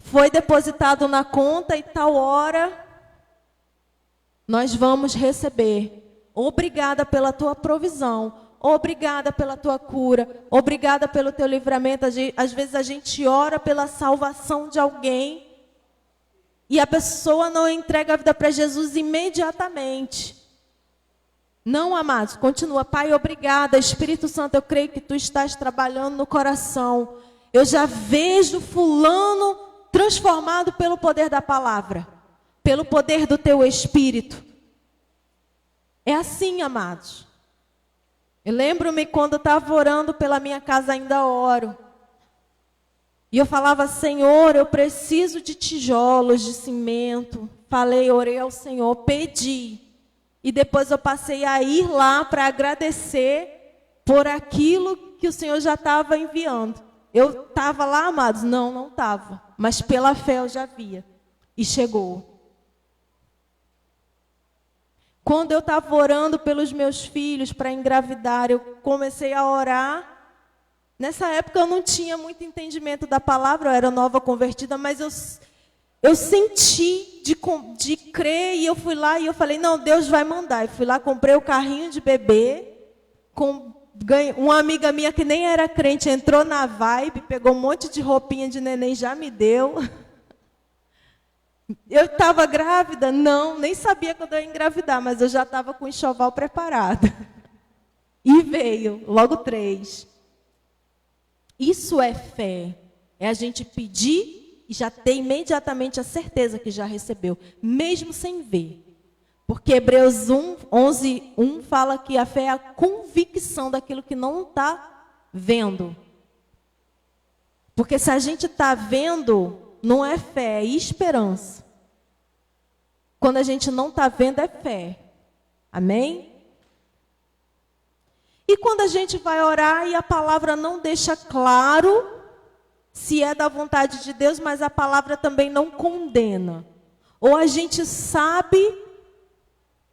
foi depositado na conta e tal hora nós vamos receber. Obrigada pela tua provisão. Obrigada pela tua cura. Obrigada pelo teu livramento. Às vezes a gente ora pela salvação de alguém e a pessoa não entrega a vida para Jesus imediatamente. Não, amados, continua. Pai, obrigada. Espírito Santo, eu creio que tu estás trabalhando no coração. Eu já vejo fulano transformado pelo poder da palavra, pelo poder do teu Espírito. É assim, amados. Eu lembro-me quando eu estava orando pela minha casa, ainda oro. E eu falava, Senhor, eu preciso de tijolos, de cimento. Falei, orei ao Senhor, pedi. E depois eu passei a ir lá para agradecer por aquilo que o Senhor já estava enviando. Eu estava lá, amados? Não estava. Mas pela fé eu já via. E chegou. Quando eu estava orando pelos meus filhos para engravidar, eu comecei a orar. Nessa época eu não tinha muito entendimento da palavra, eu era nova convertida, mas eu senti de crer e eu fui lá e eu falei, não, Deus vai mandar. E fui lá, comprei o carrinho de bebê, uma amiga minha que nem era crente entrou na vibe, pegou um monte de roupinha de neném, já me deu. Eu estava grávida? Não, nem sabia quando eu ia engravidar, mas eu já estava com o enxoval preparado. E veio, logo 3. Isso é fé. É a gente pedir e já ter imediatamente a certeza que já recebeu, mesmo sem ver. Porque Hebreus 11:1 fala que a fé é a convicção daquilo que não está vendo. Porque se a gente está vendo, não é fé, é esperança. Quando a gente não está vendo, é fé. Amém? E quando a gente vai orar e a palavra não deixa claro se é da vontade de Deus, mas a palavra também não condena. Ou a gente sabe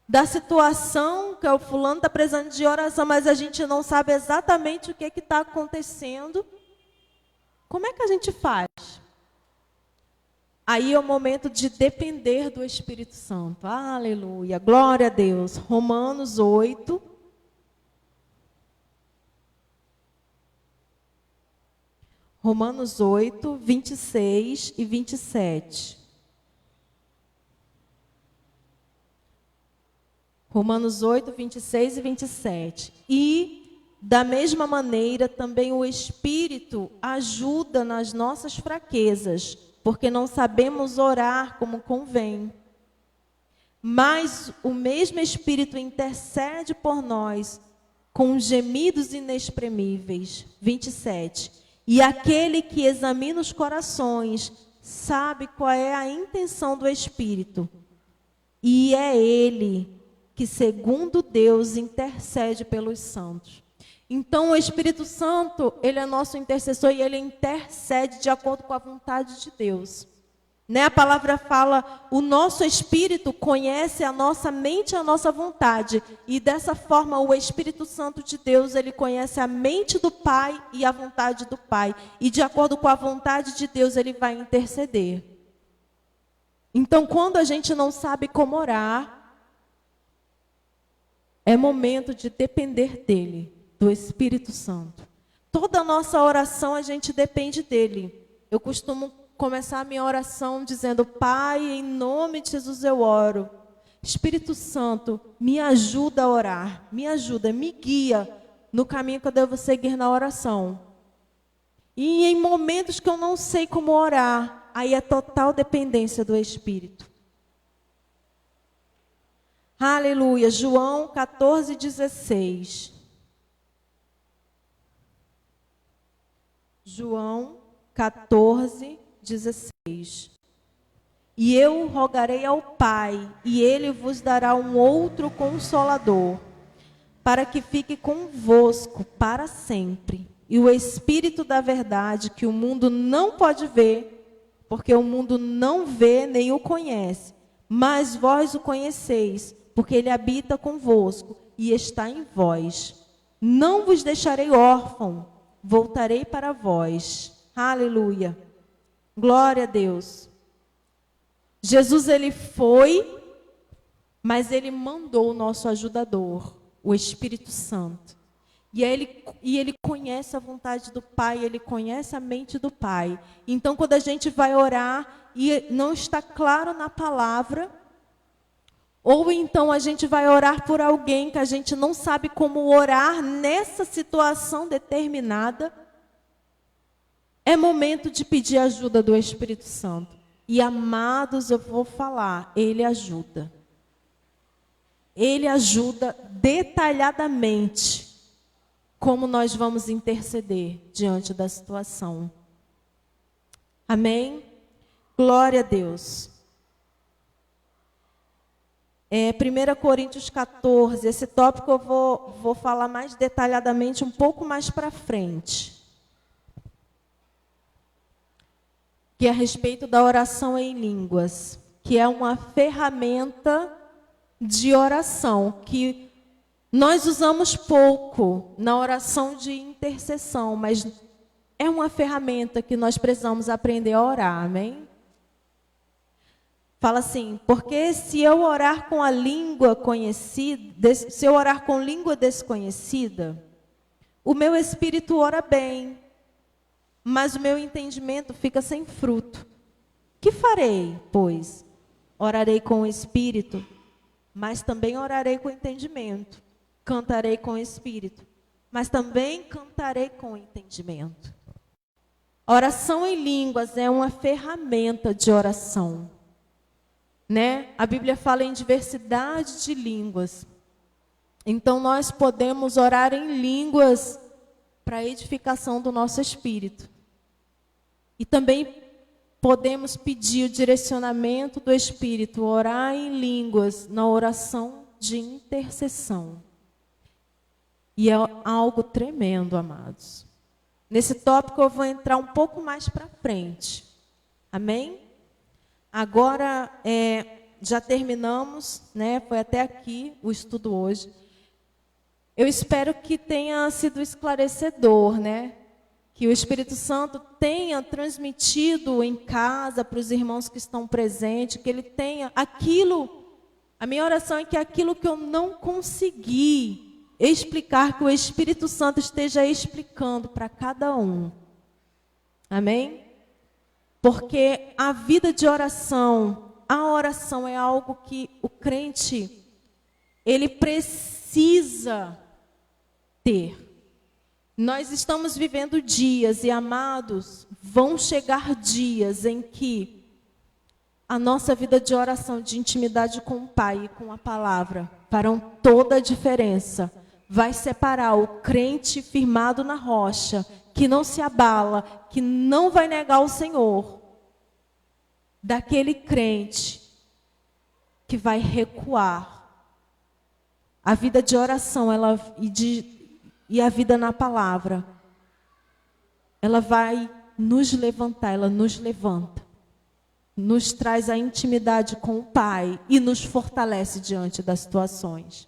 da situação, que o fulano está precisando de oração, mas a gente não sabe exatamente o que está acontecendo. Como é que a gente faz? Aí é o momento de depender do Espírito Santo. Aleluia, glória a Deus. Romanos 8. Romanos 8, 26 e 27. Romanos 8, 26 e 27. E, da mesma maneira, também o Espírito ajuda nas nossas fraquezas, porque não sabemos orar como convém. Mas o mesmo Espírito intercede por nós com gemidos inexprimíveis. 27. E aquele que examina os corações sabe qual é a intenção do Espírito. E é Ele que, segundo Deus, intercede pelos santos. Então, o Espírito Santo, Ele é nosso intercessor e Ele intercede de acordo com a vontade de Deus. Né? A palavra fala, o nosso Espírito conhece a nossa mente e a nossa vontade. E dessa forma, o Espírito Santo de Deus, Ele conhece a mente do Pai e a vontade do Pai. E de acordo com a vontade de Deus, Ele vai interceder. Então, quando a gente não sabe como orar, é momento de depender dEle, do Espírito Santo. Toda a nossa oração, a gente depende dEle. Eu costumo começar a minha oração dizendo, Pai, em nome de Jesus eu oro. Espírito Santo, me ajuda a orar, me ajuda, me guia no caminho que eu devo seguir na oração. E em momentos que eu não sei como orar, aí é total dependência do Espírito. Aleluia, João 14:16. João 14:16. E eu rogarei ao Pai, e Ele vos dará um outro Consolador, para que fique convosco para sempre. E o Espírito da verdade, que o mundo não pode ver, porque o mundo não vê nem o conhece, mas vós o conheceis, porque Ele habita convosco e está em vós. Não vos deixarei órfão, voltarei para vós. Aleluia. Glória a Deus. Jesus, Ele foi, mas Ele mandou o nosso ajudador, o Espírito Santo. E Ele conhece a vontade do Pai, Ele conhece a mente do Pai. Então, quando a gente vai orar e não está claro na palavra, ou então a gente vai orar por alguém que a gente não sabe como orar nessa situação determinada, É momento de pedir ajuda do Espírito Santo. E, amados, eu vou falar, Ele ajuda. Ele ajuda detalhadamente como nós vamos interceder diante da situação. Amém? Glória a Deus. 1 Coríntios 14, esse tópico eu vou falar mais detalhadamente um pouco mais para frente. Que é a respeito da oração em línguas, que é uma ferramenta de oração, que nós usamos pouco na oração de intercessão, mas é uma ferramenta que nós precisamos aprender a orar, amém? Fala assim, porque se eu orar com a língua conhecida, se eu orar com língua desconhecida, o meu espírito ora bem, mas o meu entendimento fica sem fruto. Que farei, pois? Orarei com o espírito, mas também orarei com entendimento. Cantarei com o espírito, mas também cantarei com entendimento. Oração em línguas é uma ferramenta de oração, né? A Bíblia fala em diversidade de línguas. Então nós podemos orar em línguas para a edificação do nosso espírito. E também podemos pedir o direcionamento do Espírito, orar em línguas na oração de intercessão. E é algo tremendo, amados. Nesse tópico eu vou entrar um pouco mais para frente. Amém? Agora, já terminamos, né? Foi até aqui o estudo hoje. Eu espero que tenha sido esclarecedor, né? Que o Espírito Santo tenha transmitido em casa para os irmãos que estão presentes, que ele tenha aquilo, a minha oração é que aquilo que eu não consegui explicar, que o Espírito Santo esteja explicando para cada um. Amém? Porque a vida de oração, a oração é algo que o crente, ele precisa ter. Nós estamos vivendo dias, e amados, vão chegar dias em que a nossa vida de oração, de intimidade com o Pai e com a palavra, farão toda a diferença. Vai separar o crente firmado na rocha, que não se abala, que não vai negar o Senhor, daquele crente que vai recuar. A vida de oração, e a vida na palavra, ela vai nos levantar, ela nos levanta, nos traz a intimidade com o Pai e nos fortalece diante das situações.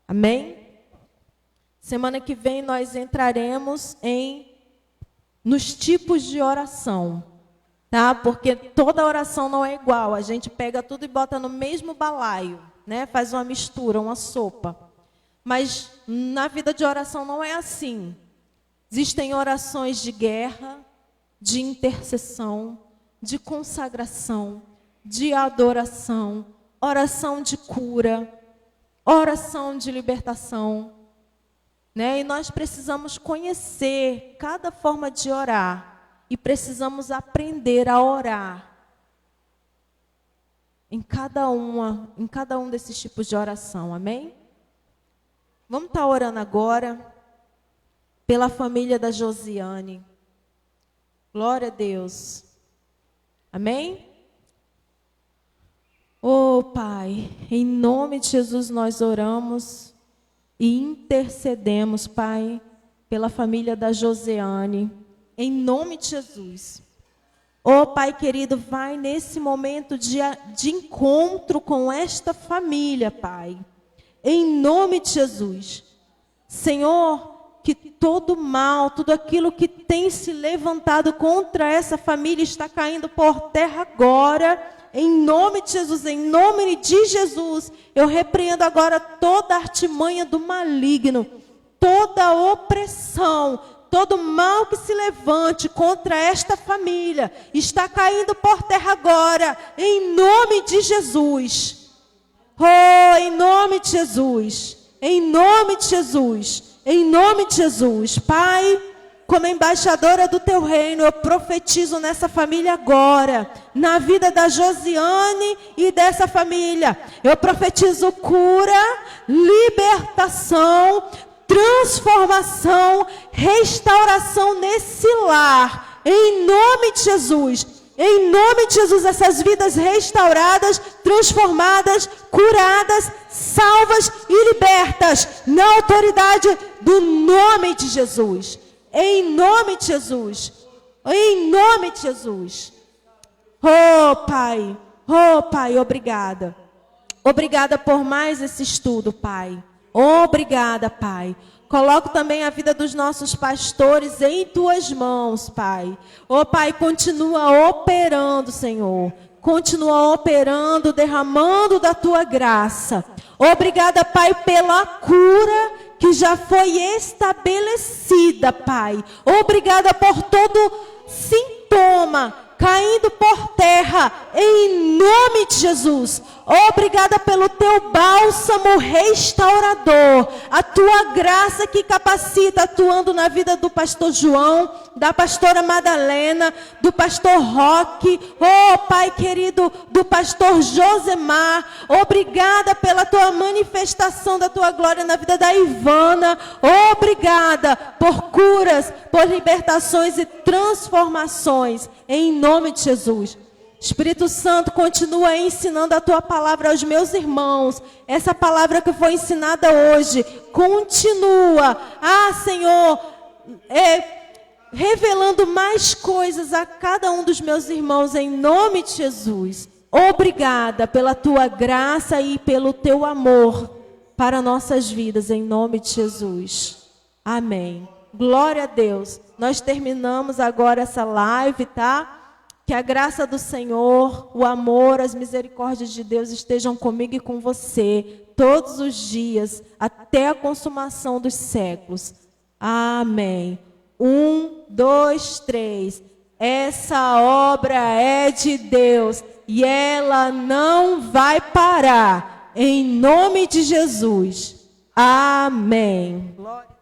Amém? Semana que vem nós entraremos nos tipos de oração, tá? Porque toda oração não é igual, a gente pega tudo e bota no mesmo balaio, né? Faz uma mistura, uma sopa. Mas na vida de oração não é assim. Existem orações de guerra, de intercessão, de consagração, de adoração, oração de cura, oração de libertação, né? E nós precisamos conhecer cada forma de orar e precisamos aprender a orar em cada um desses tipos de oração. Amém? Vamos estar orando agora pela família da Josiane. Glória a Deus. Amém? Oh, Pai, em nome de Jesus nós oramos e intercedemos, Pai, pela família da Josiane. Em nome de Jesus. Oh, Pai querido, vai nesse momento de encontro com esta família, Pai. Em nome de Jesus. Senhor, que todo mal, tudo aquilo que tem se levantado contra essa família está caindo por terra agora. Em nome de Jesus, em nome de Jesus, eu repreendo agora toda artimanha do maligno, toda opressão, todo mal que se levante contra esta família, está caindo por terra agora, em nome de Jesus. Oh, em nome de Jesus, em nome de Jesus, em nome de Jesus. Pai, como embaixadora do teu reino, eu profetizo nessa família agora, na vida da Josiane e dessa família. Eu profetizo cura, libertação, transformação, restauração nesse lar, em nome de Jesus. Em nome de Jesus, essas vidas restauradas, transformadas, curadas, salvas e libertas, na autoridade do nome de Jesus. Em nome de Jesus. Em nome de Jesus. Oh, Pai, obrigada. Obrigada por mais esse estudo, Pai. Obrigada, Pai. Coloco também a vida dos nossos pastores em tuas mãos, Pai. Ó Pai, continua operando, Senhor. Continua operando, derramando da tua graça. Obrigada, Pai, pela cura que já foi estabelecida, Pai. Obrigada por todo sintoma caindo por terra, em nome de Jesus. Obrigada pelo teu bálsamo restaurador, a tua graça que capacita, atuando na vida do pastor João, da pastora Madalena, do pastor Roque, oh Pai querido, do pastor Josemar. Obrigada pela tua manifestação da tua glória na vida da Ivana. Obrigada por curas, por libertações e transformações, em nome de Jesus. Espírito Santo, continua ensinando a tua palavra aos meus irmãos. Essa palavra que foi ensinada hoje, continua, Senhor, revelando mais coisas a cada um dos meus irmãos, em nome de Jesus. Obrigada pela tua graça e pelo teu amor para nossas vidas, em nome de Jesus. Amém. Glória a Deus. Nós terminamos agora essa live, tá? Que a graça do Senhor, o amor, as misericórdias de Deus estejam comigo e com você todos os dias, até a consumação dos séculos. Amém. 1, 2, 3. Essa obra é de Deus e ela não vai parar. Em nome de Jesus. Amém. Glória.